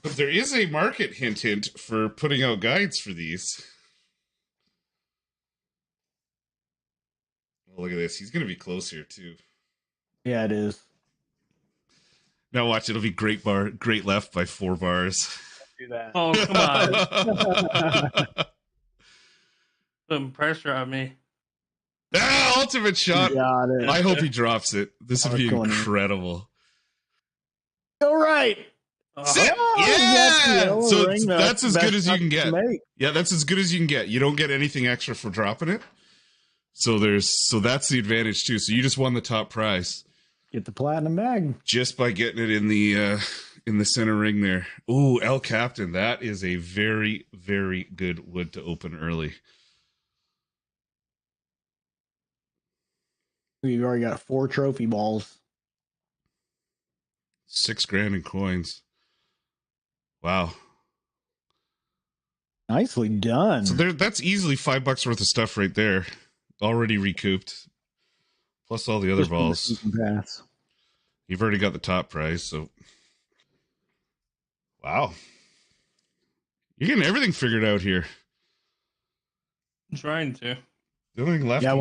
But there is a market hint for putting out guides for these. Oh, look at this. He's going to be close here, too. Yeah, it is. Now watch, it'll be great left by 4 bars. Do that. Oh, come on. Some pressure on me. Ultimate shot. Got it. I hope he drops it. This would be incredible. All right. Yeah. So that's as good as you can get. Yeah, that's as good as you can get. You don't get anything extra for dropping it. So that's the advantage too. So you just won the top prize. Get the platinum bag just by getting it in the center ring there. Ooh, El Captain. That is a very, very good wood to open early. We've already got 4 trophy balls. $6,000 in coins. Wow. Nicely done. So that's easily $5 worth of stuff right there. Already recouped. Plus all the other balls. You've already got the top prize, so wow. You're getting everything figured out here. I'm trying to. The only thing left. Yeah,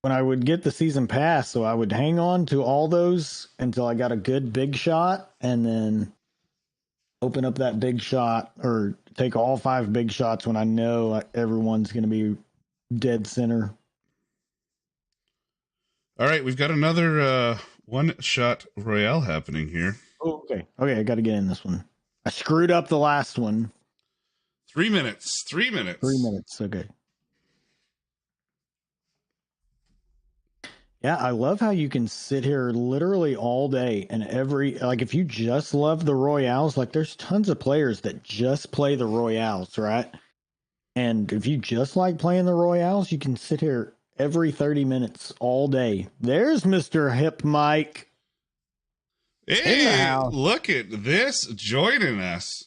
when I would get the season pass, so I would hang on to all those until I got a good big shot, and then open up that big shot or take all 5 big shots when I know everyone's going to be dead center. All right, we've got another one-shot Royale happening here. Oh, okay, I got to get in this one. I screwed up the last one. 3 minutes. 3 minutes. 3 minutes. Okay. Yeah, I love how you can sit here literally all day and like if you just love the Royales, like there's tons of players that just play the Royales, right? And if you just like playing the Royales, you can sit here every 30 minutes all day. There's Mr. Hip Mike in the Hey, house. look at this joining us.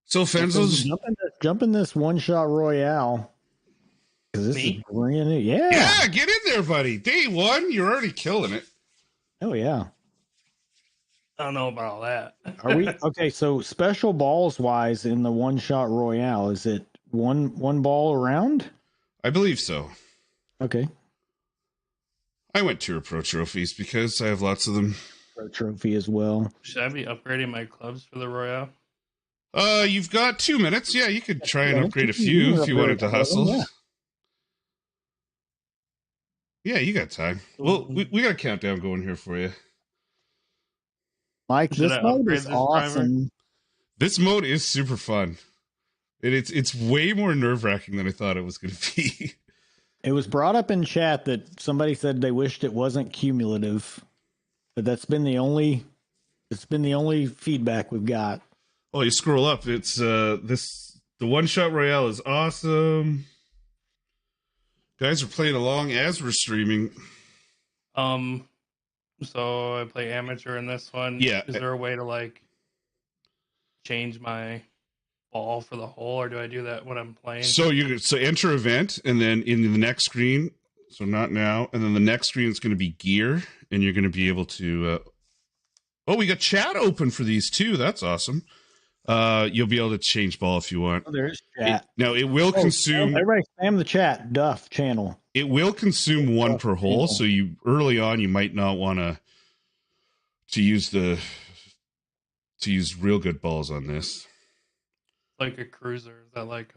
So So Fenzl's, jump in this one shot Royale. Because this Me? is brand new. Yeah. yeah, get in there, buddy. Day one, you're already killing it. Oh, yeah. I don't know about all that. Are we okay? So special balls wise in the one shot Royale, is it one ball around? I believe so. Okay. I went Tour Pro trophies because I have lots of them. Pro trophy as well. Should I be upgrading my clubs for the Royale? You've got 2 minutes. Yeah, you could try and upgrade a few if you wanted to hustle. Yeah. Yeah, you got time. Well, we got a countdown going here for you. Mike, Should this I mode upgrade is this awesome. driver? This mode is super fun. It's way more nerve wracking than I thought it was going to be. It was brought up in chat that somebody said they wished it wasn't cumulative, but it's been the only feedback we've got. Oh, you scroll up. It's the one shot Royale is awesome. Guys are playing along as we're streaming. So I play amateur in this one. Yeah. Is there a way to like change my ball for the hole, or do I do that when I'm playing? So enter event, and then in the next screen, so not now, and then the next screen is going to be gear, and you're going to be able to. Oh, we got chat open for these too. That's awesome. You'll be able to change ball if you want. Oh, there is chat. It will consume. Everybody spam the chat. Duff channel. It will consume one per hole, so you early on you might not want to use real good balls on this. Like a cruiser. Is that like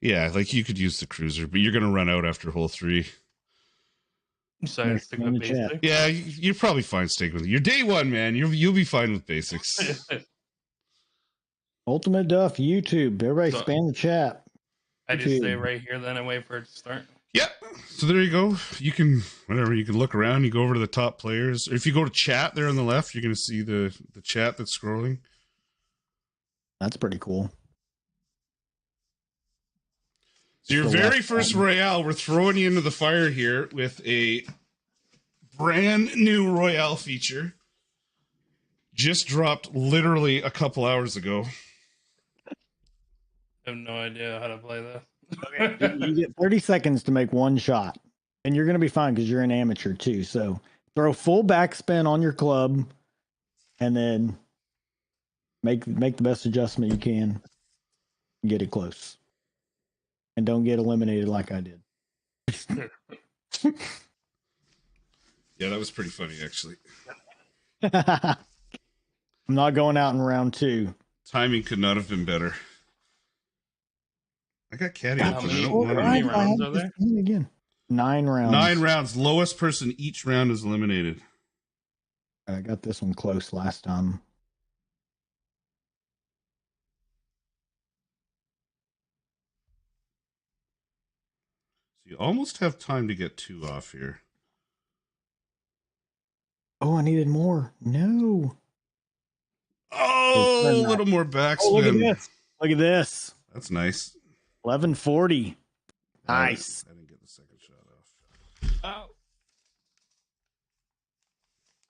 Yeah, like you could use the cruiser, but you're going to run out after hole 3. So I stick with basic? Yeah, you're probably fine sticking with it. You're day one, man. You'll be fine with basics. Ultimate Duff YouTube. Everybody spam the chat. I just stay right here then and wait for it to start. Yep. So there you go. You can look around. You go over to the top players. Or if you go to chat there on the left, you're going to see the chat that's scrolling. That's pretty cool. So your very first Royale, we're throwing you into the fire here with a brand new Royale feature. Just dropped literally a couple hours ago. I have no idea how to play this. Okay. You get 30 seconds to make one shot, and you're going to be fine because you're an amateur too. So throw full backspin on your club, and then make the best adjustment you can. Get it close, and don't get eliminated like I did. Yeah, that was pretty funny, actually. I'm not going out in round 2. Timing could not have been better. I got Caddy open. How many rounds are there? Again. 9 rounds. 9 rounds. Lowest person each round is eliminated. I got this one close last time. So you almost have time to get 2 off here. Oh, I needed more. No. Oh, a little more backspin. Oh, look at this. Look at this. That's nice. 1140. Nice. I didn't get the second shot off. Oh.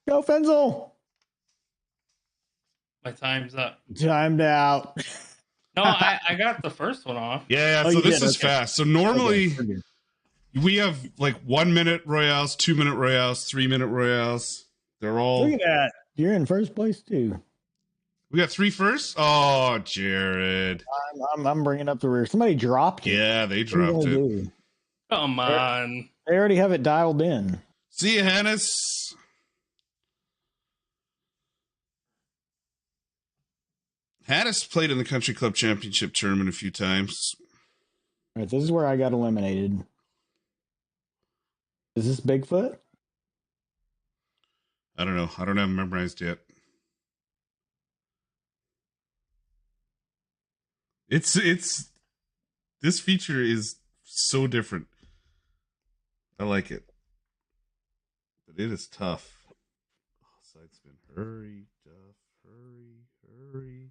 Go, Fenzl. My time's up. Timed out. No, I got the first one off. Yeah, Oh, so this did? is Okay. fast. So normally Okay. we have like 1 minute Royales, 2 minute Royales, 3 minute Royales. They're all. Look at that. You're in first place, too. We got 3 first? Oh, Jared. I'm bringing up the rear. Somebody dropped it. Yeah, they What are you dropped gonna it. do? Come on. They already have it dialed in. See you, Hannes. Hannes played in the Country Club Championship tournament a few times. All right, this is where I got eliminated. Is this Bigfoot? I don't know. I don't have them memorized yet. It's this feature is so different. I like it. it is tough. Oh, side spin. Hurry, Duff. Hurry.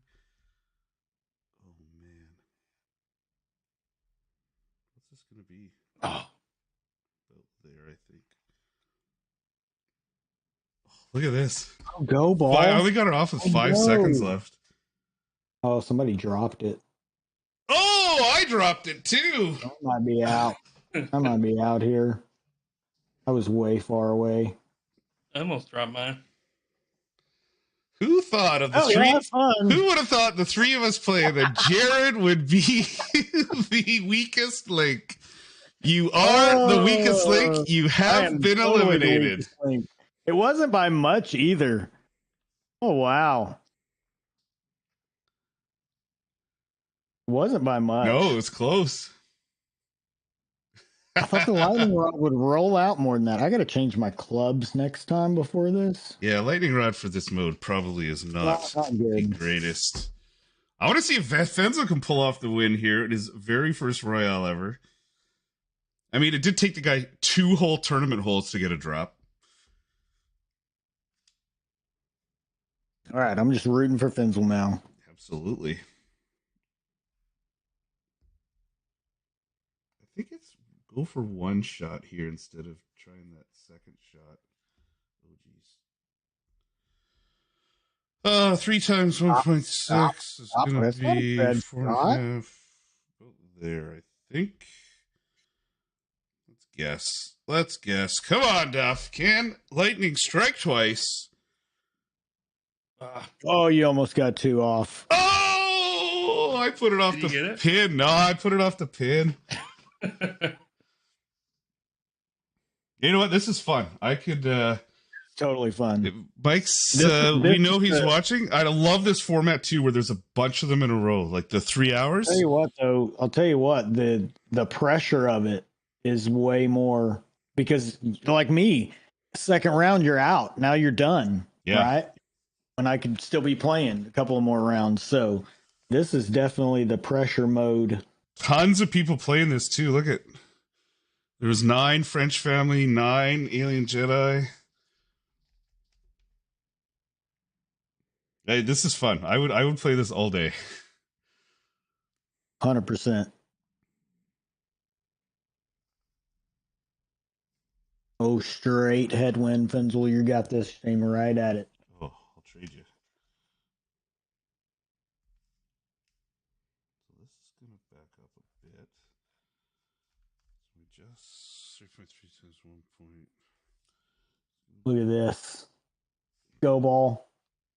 Oh, man. What's this going to be? Oh. About there, I think. Oh, look at this. Oh, go ball. I only got it off with 5 seconds left. Oh, somebody dropped it. Oh, I dropped it too. I might be out. I might be out here. I was way far away. I almost dropped mine. Who thought of the three? Yeah, fun. Who would have thought the three of us playing that Jared would be the weakest link? You are the weakest link. You have been eliminated. It wasn't by much either. Oh, wow. It wasn't by much. No, it was close. I thought the lightning rod would roll out more than that. I got to change my clubs next time before this. Yeah, lightning rod for this mode probably is not the greatest. I want to see if Fenzl can pull off the win here. It is very first Royale ever. I mean, it did take the guy 2 whole tournament holes to get a drop. All right, I'm just rooting for Fenzl now. Absolutely. I think it's go for 1 shot here instead of trying that second shot. Oh, geez. 3 times 1.6 is going to be 4.5. There, I think. Let's guess. Come on, Duff. Can lightning strike twice? Oh, you almost got 2 off. Oh, I put it off the pin. No, I put it off the pin. You know what? This is fun. I could totally fun. Mike's we know he's watching. I love this format too, where there's a bunch of them in a row, like the 3 hours. I'll tell you what, the pressure of it is way more because, like me, second round you're out. Now you're done. Yeah. Right? And I could still be playing a couple of more rounds. So this is definitely the pressure mode. Tons of people playing this too. Look at there was 9 French family, 9 Alien Jedi. Hey, this is fun. I would play this all day. 100%. Oh, straight headwind, Fenzl. You got this. Aim right at it. Oh, I'll trade you. So this is going to back up a bit. So we just 3.3 times 1 point. Look at this. Go ball.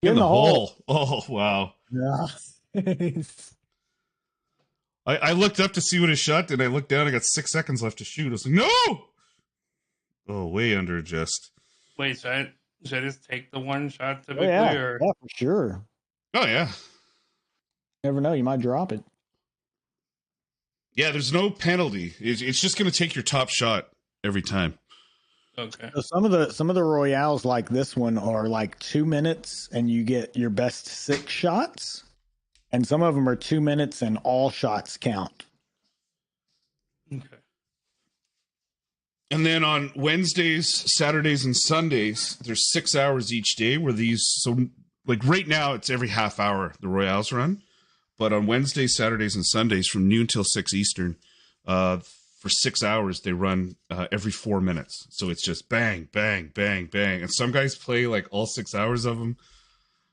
In the hole. Oh, wow. Nice. I looked up to see what his shot did. I looked down. I got 6 seconds left to shoot. I was like, no! Oh, way under adjust. Wait, should I just take the 1 shot typically? Yeah, or? yeah, for sure. Oh, yeah. Never know. You might drop it. Yeah, there's no penalty. It's just going to take your top shot every time. Okay. So some of the Royales like this one are like 2 minutes and you get your best 6 shots. And some of them are 2 minutes and all shots count. Okay. And then on Wednesdays, Saturdays, and Sundays, there's 6 hours each day where these, so like right now it's every half hour the Royales run. But on Wednesdays, Saturdays, and Sundays from noon till 6 Eastern, for 6 hours, they run every 4 minutes. So it's just bang, bang, bang, bang. And some guys play like all 6 hours of them.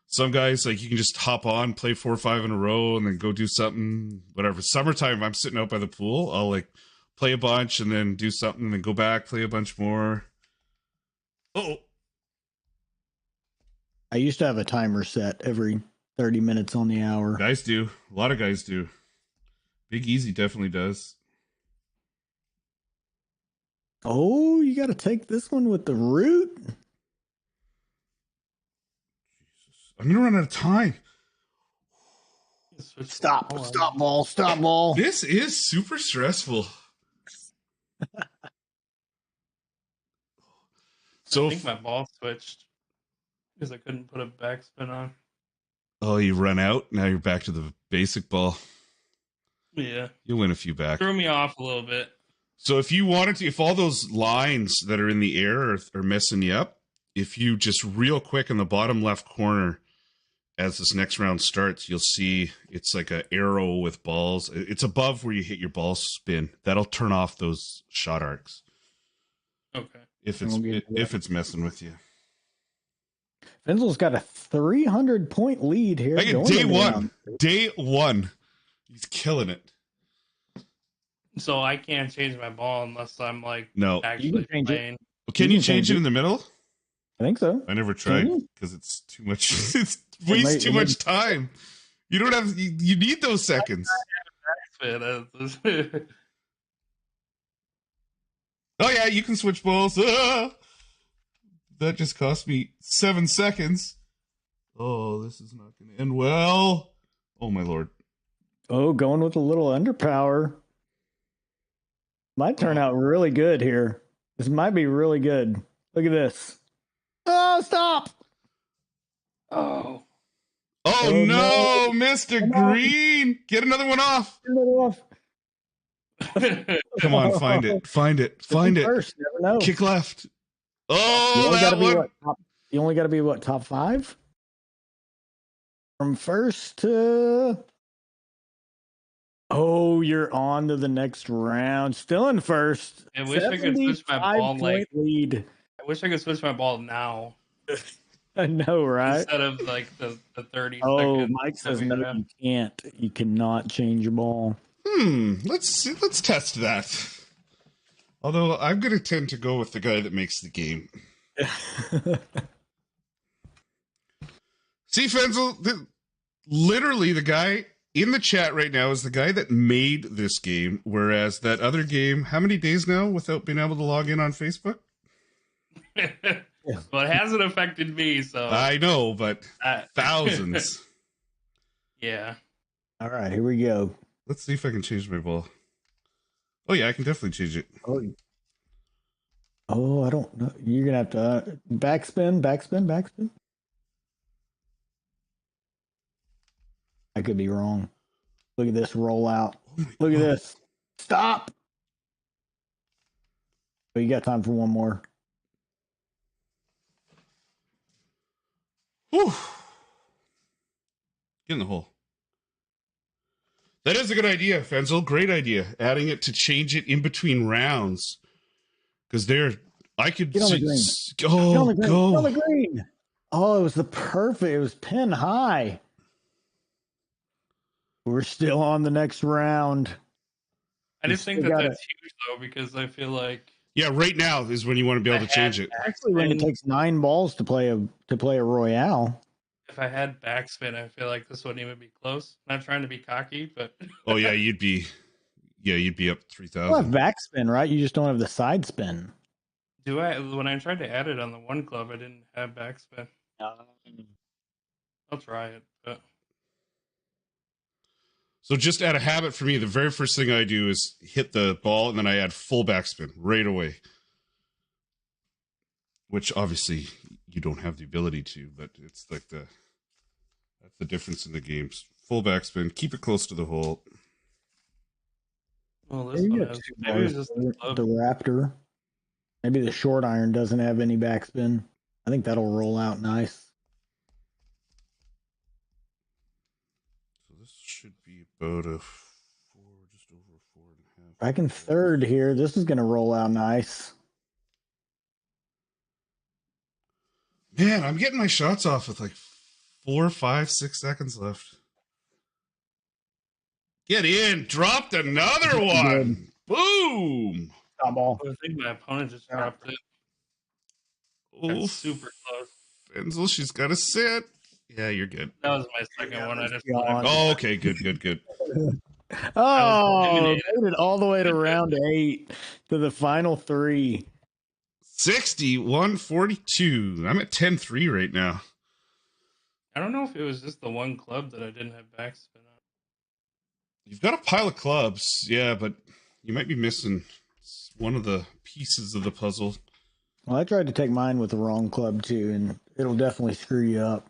Some guys, like you can just hop on, play 4 or 5 in a row, and then go do something, whatever. Summertime, I'm sitting out by the pool. I'll like play a bunch and then do something and then go back, play a bunch more. Oh. I used to have a timer set every 30 minutes on the hour. Guys do. A lot of guys do. Big Easy definitely does. Oh, you got to take this one with the root? Jesus. I'm going to run out of time. Stop ball. This is super stressful. So I think my ball switched because I couldn't put a backspin on. Oh, you run out? Now you're back to the basic ball. Yeah. You'll win a few back. Threw me off a little bit. So if you wanted to, if all those lines that are in the air are messing you up, if you just real quick in the bottom left corner, as this next round starts, you'll see it's like an arrow with balls. It's above where you hit your ball spin. That'll turn off those shot arcs. Okay. If it's messing with you. Fenzl's got a 300-point lead here. I get day one. He's killing it. So I can't change my ball unless I'm actually playing. Can you change it in the middle? I think so. I never tried because it's too much. It wastes too much time. You don't have. You need those seconds. Oh yeah, you can switch balls. That just cost me 7 seconds. Oh, this is not going to end well. Oh my lord. Oh, going with a little underpower. Might turn out really good here. This might be really good. Look at this. Oh, stop. Oh no, Mr. Green. Get another one off. Come on, find it. First, never know. Kick left. Oh, that one. You only got to be what, top 5? From first to... Oh, you're on to the next round. Still in first. I wish I could switch my ball lead. I wish I could switch my ball now. I know, right? Instead of the 30 seconds. Oh, Mike says no, you can't. You cannot change your ball. Let's test that. Although I'm going to tend to go with the guy that makes the game. See, Fenzl, literally the guy in the chat right now is the guy that made this game, whereas that other game, how many days now without being able to log in on Facebook? Well, it hasn't affected me, so... I know, but thousands. Yeah. All right, here we go. Let's see if I can change my ball. Oh, yeah, I can definitely change it. Oh, I don't know. You're going to have to backspin. I could be wrong. Look at this rollout. Look at this. Stop. Oh, you got time for one more. Whew. Get in the hole. That is a good idea, Fenzl. Great idea. Adding it to change it in between rounds. Because I could... Get on the green. Oh, Get on the green. go. Get on the green. Oh, it was it was pin high. We're still on the next round. I just think that's huge, though, because I feel like... Yeah, right now is when you want to be able to change it. Actually, when it takes 9 balls to play a Royale. If I had backspin, I feel like this wouldn't even be close. Not trying to be cocky, but... Oh, yeah, you'd be up 3,000. You have backspin, right? You just don't have the side spin. Do I? When I tried to add it on the one club, I didn't have backspin. I'll try it, but... So just out of habit for me, the very first thing I do is hit the ball, and then I add full backspin right away. Which, obviously, you don't have the ability to, but it's like that's the difference in the games. Full backspin, keep it close to the hole. Well, this one has... Maybe it's just the Raptor. Maybe the short iron doesn't have any backspin. I think that'll roll out nice. This should be about just over 4.5. Back in third here. This is going to roll out nice. Man, I'm getting my shots off with like 4, 5, 6 seconds left. Get in. Dropped another one. Boom. Stop ball. I think my opponent just dropped it. Oh, super close. Fenzl, she's got to sit. Yeah, you're good. That was my second one. Oh, okay. Good. Oh, made it all the way to round 8 to the final 3. 61-42. I'm at 10-3 right now. I don't know if it was just the one club that I didn't have backspin on. You've got a pile of clubs, yeah, but you might be missing one of the pieces of the puzzle. Well, I tried to take mine with the wrong club too, and it'll definitely screw you up.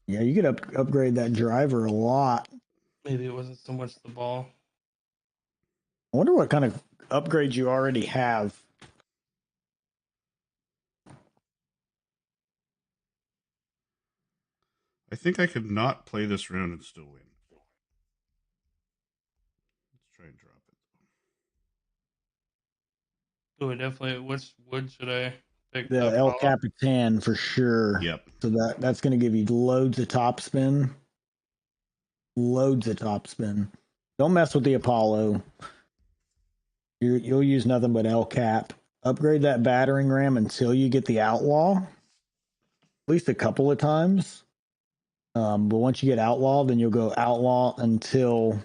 Yeah, you could upgrade that driver a lot. Maybe it wasn't so much the ball. I wonder what kind of upgrades you already have. I think I could not play this round and still win. Let's try and drop it. So definitely, which wood should I pick? The El Capitan for sure. Yep. So that's going to give you loads of top spin. Loads of top spin. Don't mess with the Apollo. You'll use nothing but El Cap. Upgrade that battering ram until you get the Outlaw. At least a couple of times. But once you get Outlaw, then you'll go Outlaw until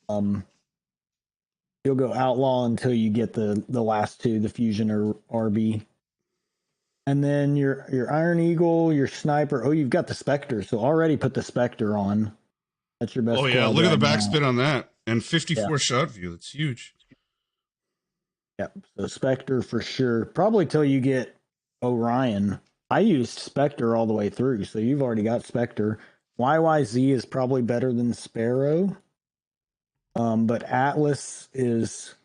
you get the last two, the Fusion or RB. And then your Iron Eagle, your Sniper. Oh, you've got the Spectre. So already put the Spectre on. That's your best. Oh yeah, look at the backspin on that. And 54 shot view. That's huge. Yep. So Spectre for sure. Probably till you get Orion. I used Spectre all the way through, so you've already got Spectre. YYZ is probably better than Sparrow. But Atlas is...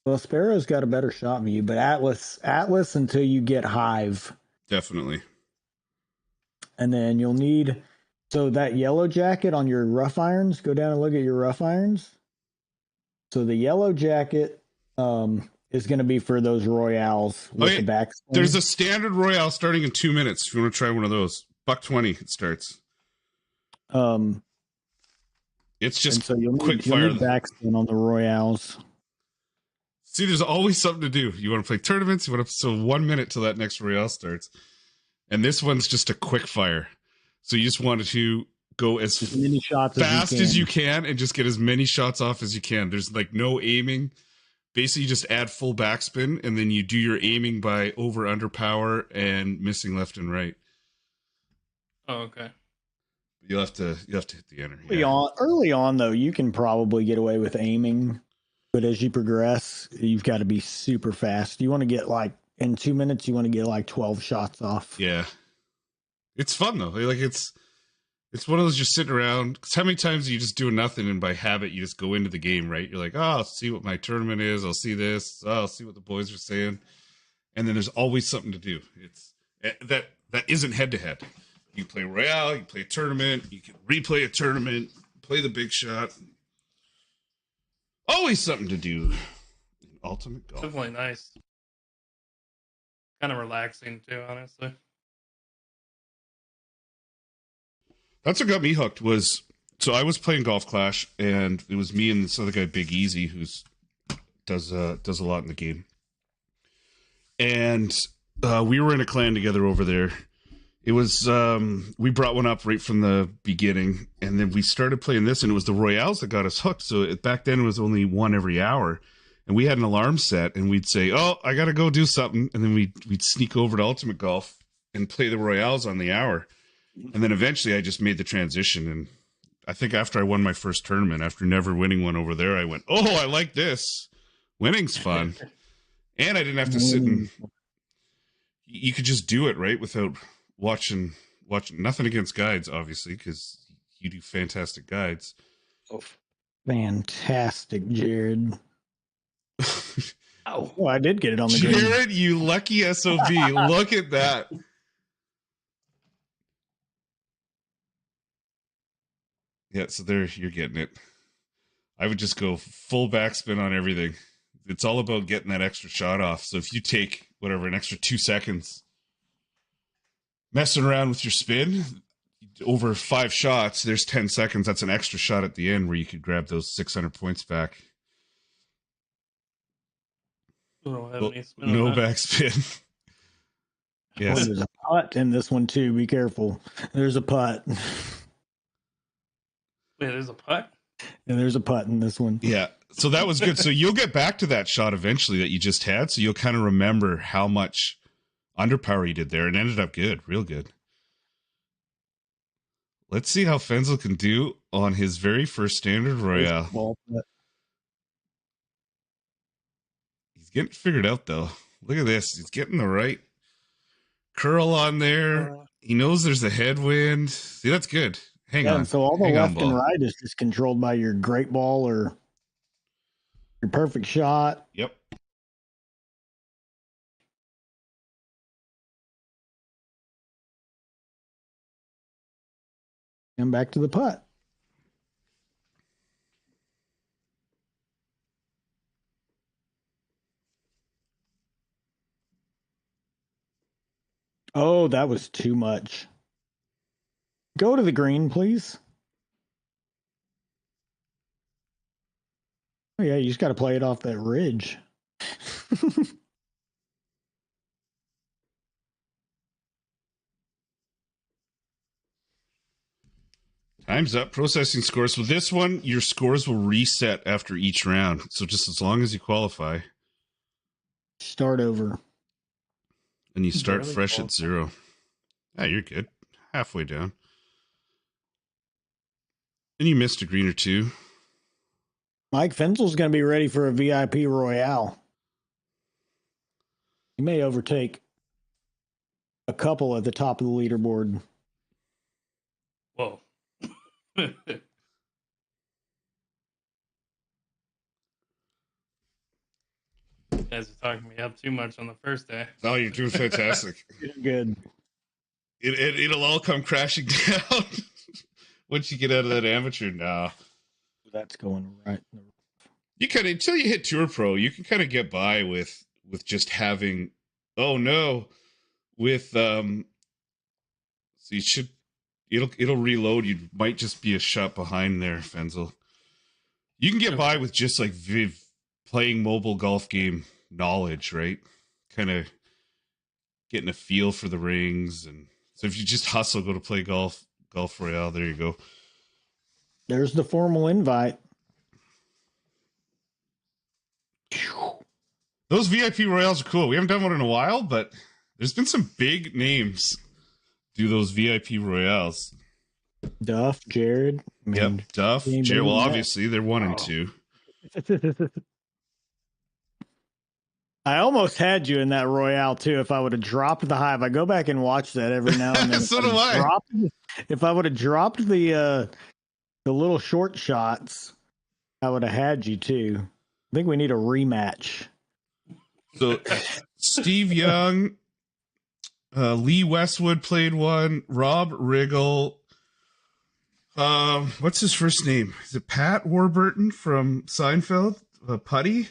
Well, Sparrow's got a better shot view, but Atlas until you get Hive. Definitely. And then you'll need... So that yellow jacket on your rough irons, go down and look at your rough irons. So the yellow jacket is going to be for those Royales with the back. There's a standard Royale starting in 2 minutes if you want to try one of those. $1.20 it starts. It's just so you'll quick you'll fire. Need backspin on the Royales. See, there's always something to do. You want to play tournaments, you want to, so 1 minute till that next Royale starts. And this one's just a quick fire. So you just wanted to go as many shots fast as you can and just get as many shots off as you can. There's like no aiming. Basically, you just add full backspin, and then you do your aiming by over under power and missing left and right. Oh, okay. You'll have to hit the enter. Early on, though, you can probably get away with aiming, but as you progress, you've got to be super fast. You want to get like in 2 minutes, you want to get like 12 shots off. Yeah, it's fun though. Like it's one of those just sitting around. Because how many times are you just doing nothing, and by habit you just go into the game, right? You're like, oh, I'll see what my tournament is. I'll see this. Oh, I'll see what the boys are saying, and then there's always something to do. It's that isn't head to head. You play Royale, you play a tournament, you can replay a tournament, play the big shot. Always something to do. Ultimate golf. Definitely nice. Kind of relaxing too, honestly. That's what got me hooked was, so I was playing Golf Clash, and it was me and this other guy, Big Easy, who's does a lot in the game. And we were in a clan together over there. It was, we brought one up right from the beginning, and then we started playing this, and it was the Royales that got us hooked. So back then it was only one every hour, and we had an alarm set, and we'd say, oh, I got to go do something. And then we'd sneak over to Ultimate Golf and play the Royales on the hour. And then eventually I just made the transition. And I think after I won my first tournament, after never winning one over there, I went, oh, I like this. Winning's fun. And I didn't have to sit and, you could just do it, right? Without watching nothing against guides, obviously, because you do fantastic guides. Oh, fantastic, Jared. Oh, I did get it on the Jared, green. You lucky SOB. Look at that. Yeah, so there you're getting it. I would just go full backspin on everything. It's all about getting that extra shot off. So if you take whatever, an extra 2 seconds messing around with your spin over 5 shots, there's 10 seconds. That's an extra shot at the end where you could grab those 600 points back. No backspin. Yes. Oh, there's a putt in this one too. Be careful. There's a putt. Wait, there's a putt? And there's a putt in this one. Yeah. So that was good. So you'll get back to that shot eventually that you just had. So you'll kind of remember how much underpower you did there, and ended up good, real good. Let's see how Fenzl can do on his very first standard Royale. He's getting figured out though. Look at this. He's getting the right curl on there. He knows there's a headwind. See, that's good. Hang on. So all the left and right is just controlled by your great ball or Your perfect shot. Yep. And back to the putt. Oh, that was too much. Go to the green, please. Oh, yeah, you just got to play it off that ridge. Time's up. Processing scores. With this one, your scores will reset after each round. So just as long as you qualify. Start over. And you start fresh at 0. Ah, you're good. Halfway down. And you missed a green or two. Mike Fenzl's going to be ready for a VIP Royale. He may overtake a couple at the top of the leaderboard. Whoa. You guys are talking me up too much on the first day. Oh, you're doing fantastic. Good. It'll all come crashing down once you get out of that amateur. Nah. That's going right. You kind of, until you hit Tour Pro, you can kind of get by with just having, so you should, it'll reload. You might just be a shot behind there, Fenzl. You can get by with just like playing mobile golf game knowledge, right? Kind of getting a feel for the rings. And so if you just hustle, go to play golf Royale, there you go. There's the formal invite. Those VIP Royales are cool. We haven't done one in a while, but there's been some big names do those VIP Royales. Duff, Jared. Yep, Duff, Jared. Well, obviously, they're 1 and 2. I almost had you in that Royale, too, if I would have dropped the hive. I go back and watch that every now and then. So do I. If I would have dropped the little short shots, I would have had you, too. I think we need a rematch. So, Steve Young, Lee Westwood played one. Rob Riggle. What's his first name? Is it Pat Warburton from Seinfeld? Putty.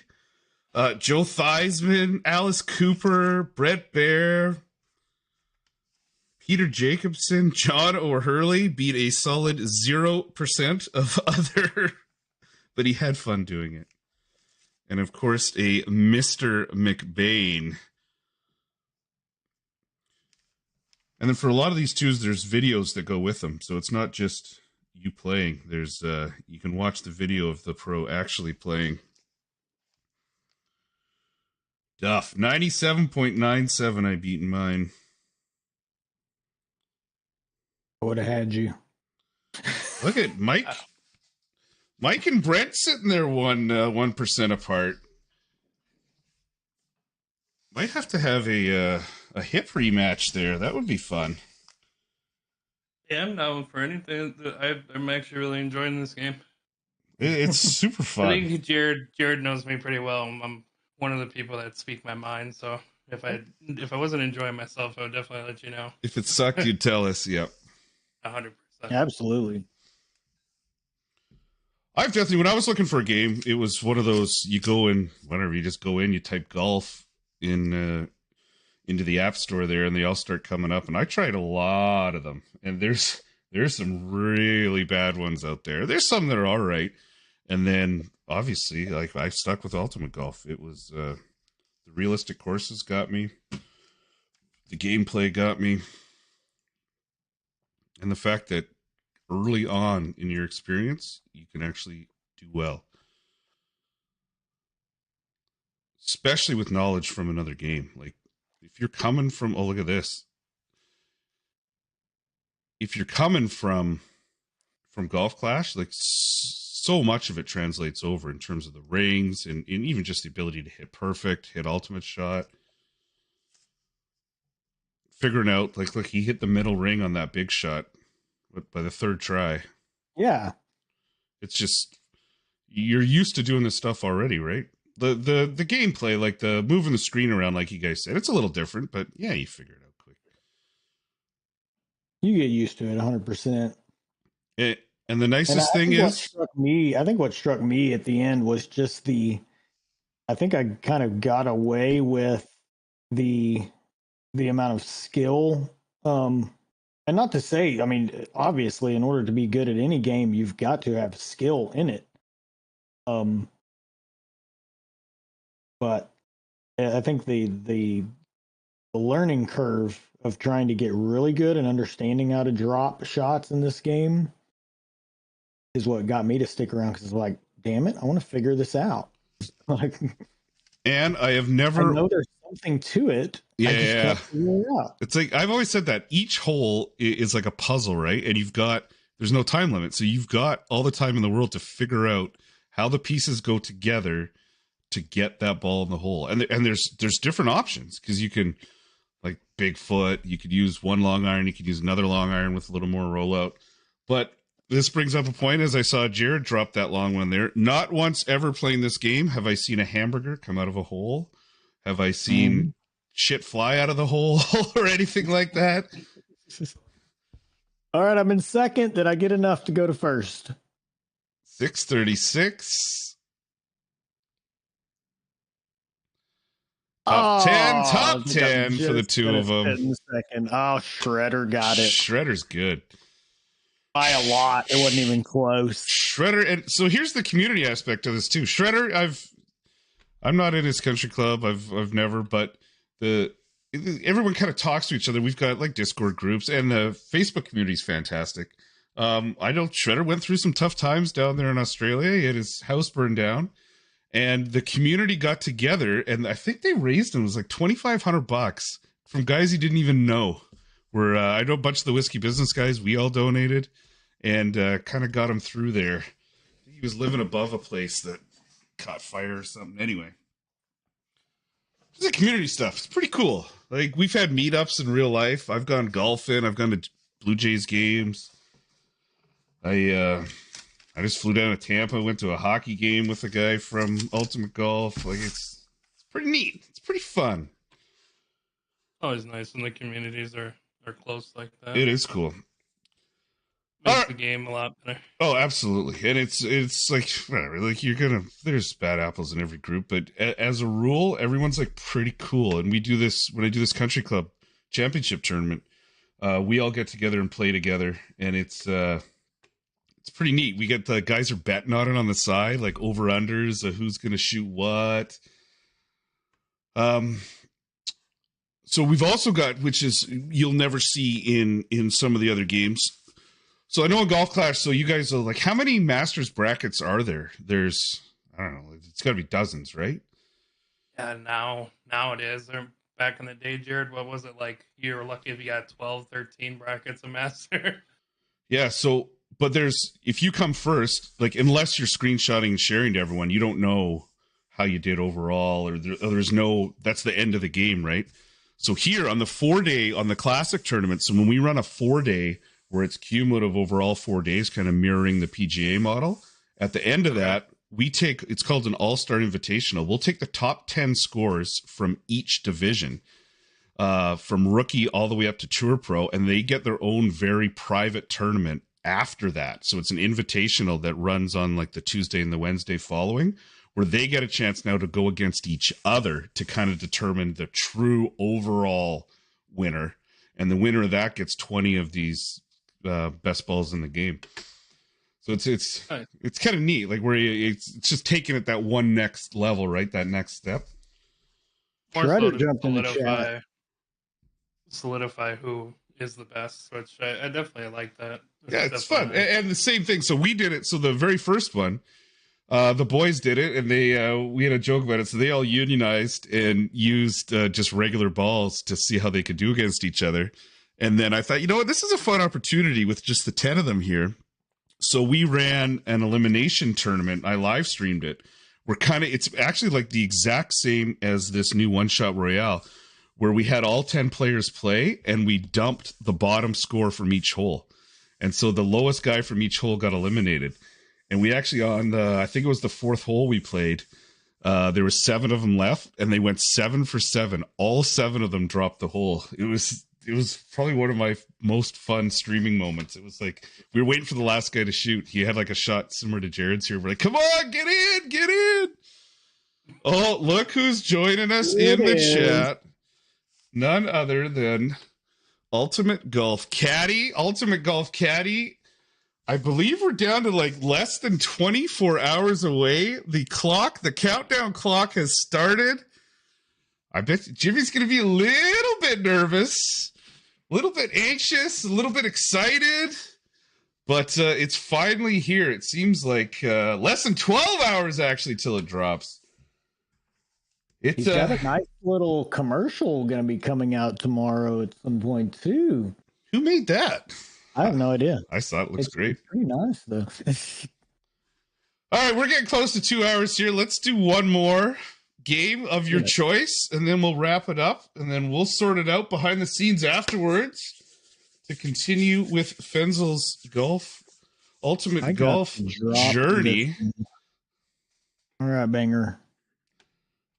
Joe Theismann, Alice Cooper, Brett Baer, Peter Jacobson, John O'Hurley beat a solid 0% of other, but he had fun doing it. And of course, a Mr. McBain. And then for a lot of these twos, there's videos that go with them. So it's not just you playing. There's you can watch the video of the pro actually playing. Duff, 97.97 I beat in mine. I would have had you. Look at Mike. Mike and Brent sitting there 1% apart. Might have to have a hip rematch there. That would be fun. Yeah, I'm down for anything. I'm actually really enjoying this game. It's super fun. I think Jared knows me pretty well. I'm one of the people that speak my mind. So if I wasn't enjoying myself, I would definitely let you know. If it sucked, you'd tell us. Yep. 100%. Absolutely. I've definitely, when I was looking for a game, it was one of those, you go in, whatever, you just go in, you type golf into the app store there, and they all start coming up. And I tried a lot of them, and there's some really bad ones out there. There's some that are all right. And then obviously, like, I stuck with Ultimate Golf. It was, the realistic courses got me. The gameplay got me. And the fact that early on in your experience, you can actually do well. Especially with knowledge from another game. Like, if you're coming from, oh, look at this. If you're coming from Golf Clash, like, so much of it translates over in terms of the rings and even just the ability to hit perfect, hit ultimate shot. Figuring out, like, look, he hit the middle ring on that big shot by the third try. Yeah. It's just, you're used to doing this stuff already, right? The gameplay, like the moving the screen around, like you guys said, it's a little different, but yeah, you figure it out quick. You get used to it 100%. And the nicest thing is, I think what struck me at the end was just I think I kind of got away with the amount of skill. And not to say, I mean, obviously, in order to be good at any game, you've got to have skill in it. But I think the learning curve of trying to get really good and understanding how to drop shots in this game is what got me to stick around, because it's like, damn it, I want to figure this out. Like, and I know there's something to it. Yeah, I just can't figure it out. It's like I've always said that each hole is like a puzzle, right? And there's no time limit, so you've got all the time in the world to figure out how the pieces go together to get that ball in the hole. And there's different options, because you can, like Bigfoot, you could use one long iron, you could use another long iron with a little more rollout. But this brings up a point, as I saw Jared drop that long one there. Not once ever playing this game have I seen a hamburger come out of a hole. Have I seen shit fly out of the hole or anything like that? All right, I'm in second. Did I get enough to go to first? 636. Top 10 for the two of them. Second. Oh, Shredder got it. Shredder's good. By a lot. It wasn't even close. Shredder, and so here's the community aspect of this too. Shredder, I'm not in his country club. I've never, but everyone kind of talks to each other. We've got like Discord groups, and the Facebook community is fantastic. I know Shredder went through some tough times down there in Australia. He had his house burned down, and the community got together, and I think they raised him, it was like $2,500 from guys he didn't even know. Where I know a bunch of the whiskey business guys, we all donated, and kind of got him through there. He was living above a place that caught fire or something. Anyway, it's the community stuff. It's pretty cool. Like, we've had meetups in real life. I've gone golfing. I've gone to Blue Jays games. I just flew down to Tampa, went to a hockey game with a guy from Ultimate Golf. Like, it's pretty neat. It's pretty fun. Always nice when the communities are close like that. It is cool. Makes the game a lot better. Oh, absolutely. And it's like, whatever, like there's bad apples in every group, but as a rule, everyone's like pretty cool. And we do this, when I do this country club championship tournament, we all get together and play together, and it's pretty neat. We get the guys are betting on it on the side, like over-unders of who's going to shoot what. So we've also got, which is you'll never see in some of the other games. So I know in Golf Clash, so you guys are like, how many Masters brackets are there? There's, I don't know, it's got to be dozens, right? Yeah, now it is. Back in the day, Jared, what was it like? You were lucky if you got 12, 13 brackets a Master. Yeah, so, but if you come first, like, unless you're screenshotting and sharing to everyone, you don't know how you did overall, or there's no, that's the end of the game, right? So here on the 4-day, on the Classic tournament, so when we run a 4-day, where it's cumulative over all 4 days, kind of mirroring the PGA model, at the end of that, it's called an All-Star Invitational. We'll take the top 10 scores from each division, from rookie all the way up to Tour Pro, and they get their own very private tournament after that. So it's an invitational that runs on like the Tuesday and the Wednesday following, where they get a chance now to go against each other to kind of determine the true overall winner. And the winner of that gets 20 of these best balls in the game. So it's kind of neat, like where it's just taking it that one next level, right? That next step. Shredder jumped in the chat. Solidify who is the best, which I definitely like that. It's fun. And the same thing. So we did it. So the very first one, the boys did it, and we had a joke about it. So they all unionized and used just regular balls to see how they could do against each other. And then I thought, you know what, this is a fun opportunity with just the 10 of them here. So we ran an elimination tournament. I live streamed it. It's actually like the exact same as this new one-shot Royale, where we had all 10 players play, and we dumped the bottom score from each hole. And so the lowest guy from each hole got eliminated. And we actually on the, I think it was the fourth hole we played. There were 7 of them left, and they went 7 for 7. All 7 of them dropped the hole. It was probably one of my most fun streaming moments. It was like we were waiting for the last guy to shoot. He had like a shot similar to Jared's here. We're like, come on, get in, get in. Oh, look who's joining us in the chat. None other than Ultimate Golf Caddy. Ultimate Golf Caddy. I believe we're down to like less than 24 hours away. The countdown clock has started. I bet Jimmy's going to be a little bit nervous, a little bit anxious, a little bit excited, but it's finally here. It seems like less than 12 hours actually till it drops. He's got a nice little commercial going to be coming out tomorrow at some point too. Who made that? I have no idea. I thought it looks great. It's pretty nice, though. All right, we're getting close to 2 hours here. Let's do one more game of your choice, and then we'll wrap it up, and then we'll sort it out behind the scenes afterwards to continue with Fenzl's ultimate golf journey. All right, Banger.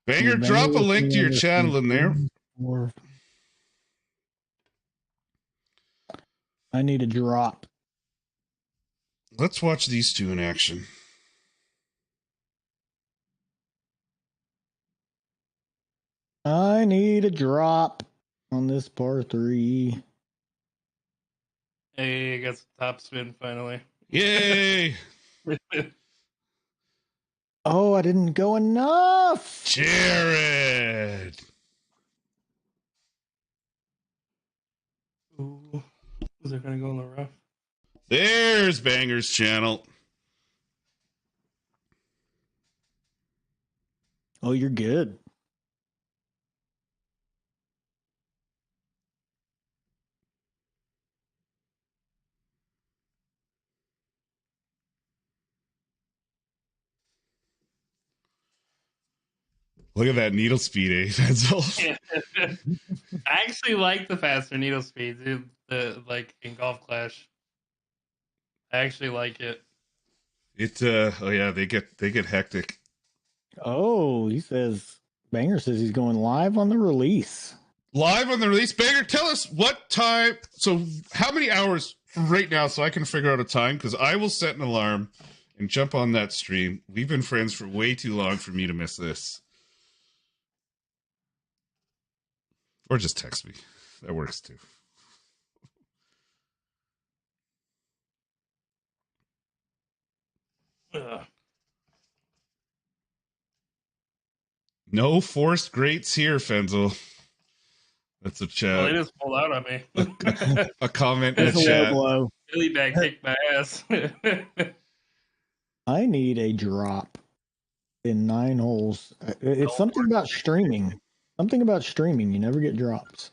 Banger, drop a link to your channel in there. I need a drop. Let's watch these two in action. I need a drop on this par 3. Hey, got some top spin finally. Yay! Oh, I didn't go enough. Jared! Ooh. They're going to go in the rough. There's Banger's channel. Oh, you're good. Look at that needle speed, eh? That's all. Yeah. I actually like the faster needle speeds, like in Golf Clash. I actually like it. Oh yeah, they get hectic. Oh, Banger says he's going live on the release. Live on the release. Banger, tell us what time. So how many hours from right now so I can figure out a time, because I will set an alarm and jump on that stream. We've been friends for way too long for me to miss this. Or just text me. That works too. Ugh. No forced greats here, Fenzl. That's a chat. Well, they just pulled out on me. A comment in the chat. Blow. Really bad kicked my ass. I need a drop in 9 holes. It's something about streaming. Something about streaming. You never get drops.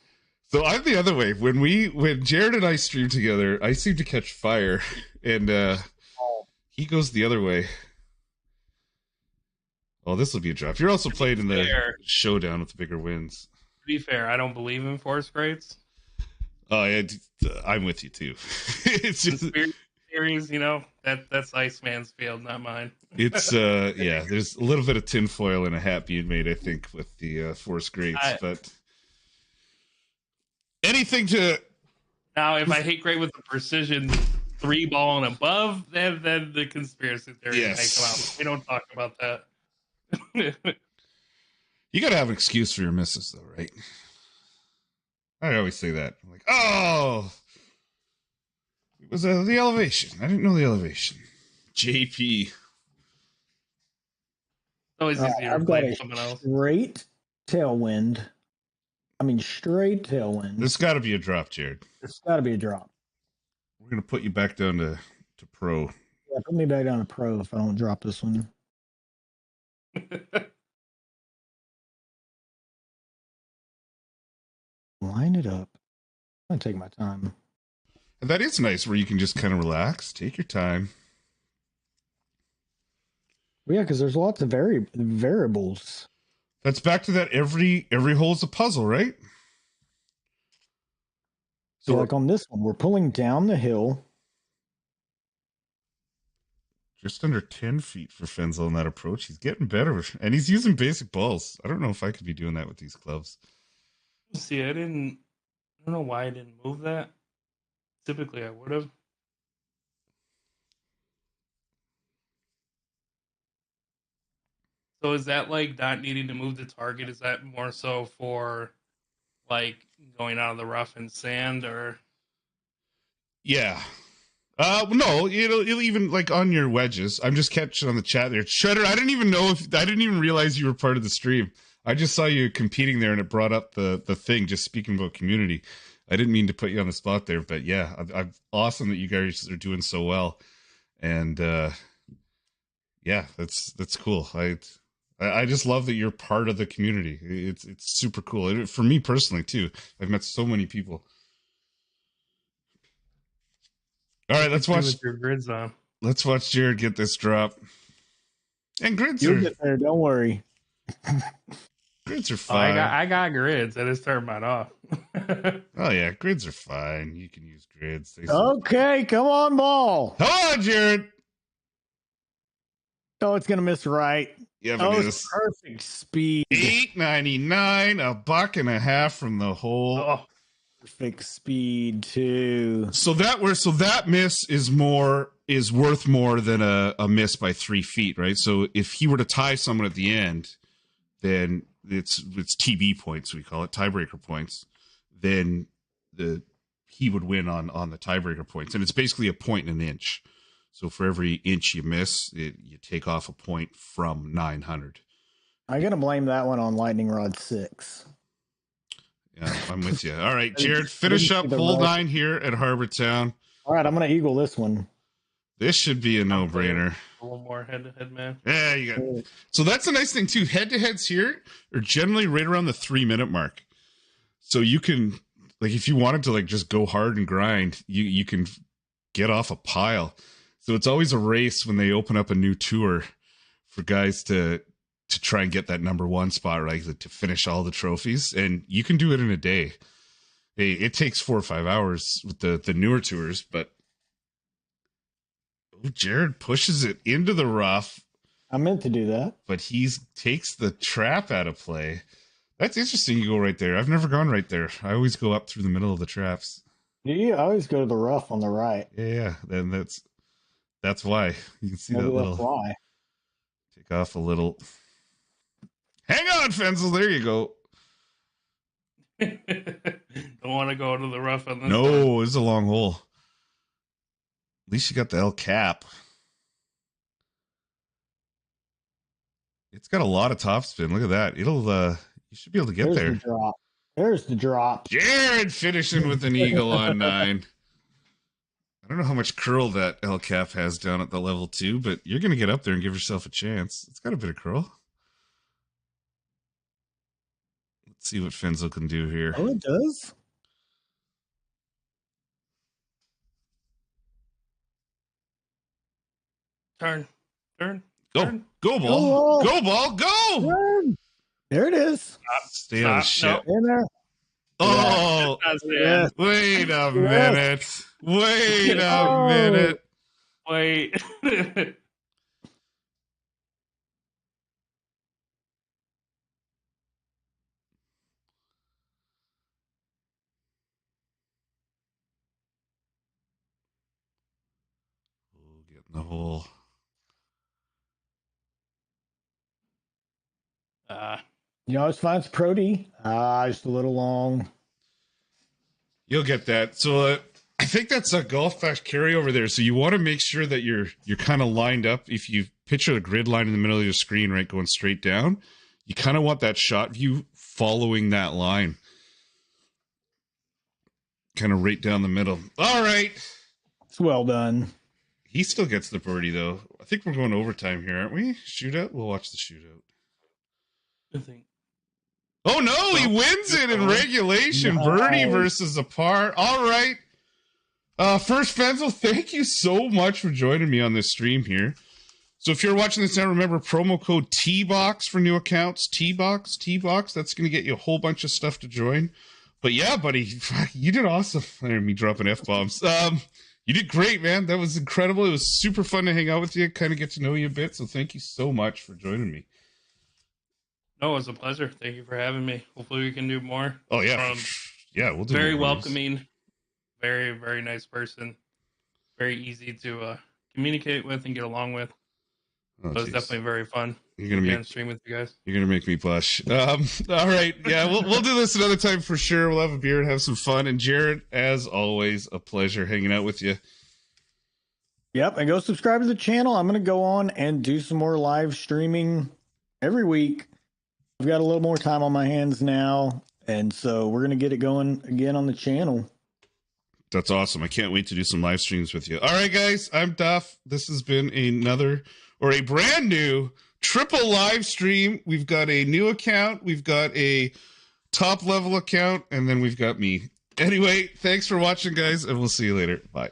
So I'm the other way. When Jared and I stream together, I seem to catch fire, and he goes the other way. Oh, this will be a drop. You're also playing in the showdown with the bigger wins. To be fair, I don't believe in force rates. Oh, yeah, I'm with you too. It's just series, that's Iceman's field, not mine. It's yeah. There's a little bit of tinfoil in a hat being made, I think, with the force greats, but anything to. Now, if I hit great with the precision 3 ball and above, then the conspiracy theory may come out. We don't talk about that. You got to have an excuse for your misses, though, right? I always say that. I'm like, oh, it was the elevation. I didn't know the elevation. JP. It's always easier to blame someone else. Straight tailwind. Straight tailwind. There's got to be a drop, Jared. There's got to be a drop. We're going to put you back down to pro. Yeah, put me back down to pro if I don't drop this one. Line it up. I'm going to take my time. And that is nice where you can just kind of relax, take your time. Well, yeah, because there's lots of variables. That's back to that every hole's a puzzle, right? So like on this one, we're pulling down the hill. Just under 10 feet for Fenzl in that approach. He's getting better, and he's using basic balls. I don't know if I could be doing that with these clubs. See, I don't know why I didn't move that. Typically, I would have. So is that like not needing to move the target? Is that more so for like going out of the rough and sand, or? Yeah. No, it'll even like on your wedges. I'm just catching on the chat there. Shredder, I didn't even realize you were part of the stream. I just saw you competing there and it brought up the thing, just speaking about community. I didn't mean to put you on the spot there, but yeah, I'm awesome that you guys are doing so well. And yeah, that's cool. I just love that you're part of the community. It's super cool. For me personally too. I've met so many people. All right, let's watch your grids on. Let's watch Jared get this drop. And grids You'll get there, don't worry. Grids are fine. I got grids. I just turned mine off. Oh yeah, grids are fine. You can use grids. Okay, come on, ball. Come on, Jared. Oh, it's gonna miss right. Yeah, it's perfect speed. $8.99, $1.50 from the hole. Oh. Perfect speed too. So that miss is worth more than a miss by 3 feet, right? So if he were to tie someone at the end, then it's TB points, we call it, tiebreaker points. Then he would win on the tiebreaker points, and it's basically a point and an inch. So for every inch you miss, you take off a point from 900. I'm gonna blame that one on lightning rod 6. Yeah, I'm with you. All right, Jared, finish up hole 9 here at Harbor Town. All right, I'm going to eagle this one. This should be a no-brainer. A little more head-to-head, man. Yeah, you got. So that's a nice thing too. Head-to-heads here are generally right around the 3-minute mark. So you can, like, if you wanted to, like, just go hard and grind, you can get off a pile. So it's always a race when they open up a new tour for guys to try and get that number 1 spot, right? To finish all the trophies. And you can do it in a day. Hey, it takes 4 or 5 hours with the newer tours, but Jared pushes it into the rough. I meant to do that. But he takes the trap out of play. That's interesting you go right there. I've never gone right there. I always go up through the middle of the traps. You always go to the rough on the right. Yeah. Then that's why. You can see that little fly. Take off a little. Hang on, Fenzl. There you go. Don't want to go to the rough on this. No, it's a long hole. At least you got the L cap. It's got a lot of topspin. Look at that. You should be able to get there. There's the drop. Jared finishing with an eagle on 9. I don't know how much curl that L cap has down at the level 2, but you're going to get up there and give yourself a chance. It's got a bit of curl. Let's see what Fenzl can do here. Oh, it does. Turn. Go. Turn. Go ball. Go ball. Go. Turn. There it is. Stay on the ship. In there. Oh, yeah. Wait a minute. Wait a minute. Wait. Get in the hole. It's fine. It's Pro D. Just a little long. You'll get that. So I think that's a golf fast carryover there. So you want to make sure that you're kind of lined up. If you picture a grid line in the middle of your screen, right, going straight down, you kind of want that shot view following that line. Kind of right down the middle. All right. It's well done. He still gets the birdie, though. I think we're going overtime here, aren't we? Shootout? We'll watch the shootout. I think. Oh, no, he wins it in regulation. Nice. Birdie versus a par. All right. First, Fenzl, thank you so much for joining me on this stream here. So if you're watching this now, remember promo code TBOX for new accounts. TBOX. That's going to get you a whole bunch of stuff to join. But yeah, buddy, you did awesome. Me dropping F-bombs. You did great, man. That was incredible. It was super fun to hang out with you, kind of get to know you a bit. So thank you so much for joining me. No, it was a pleasure. Thank you for having me. Hopefully we can do more. Oh yeah. Yeah, we'll do very more welcoming, very, very nice person. Very easy to communicate with and get along with. So it's definitely very fun. You're gonna stream with you guys. You're gonna make me blush. All right, yeah, we'll do this another time for sure. We'll have a beer and have some fun. And Jared, as always, a pleasure hanging out with you. Yep, and go subscribe to the channel. I'm gonna go on and do some more live streaming every week. I've got a little more time on my hands now, and so we're gonna get it going again on the channel. That's awesome. I can't wait to do some live streams with you. All right, guys, I'm Duff. This has been a brand new triple live stream. We've got a new account, we've got a top level account, and then we've got me. Anyway, thanks for watching, guys, and we'll see you later. Bye.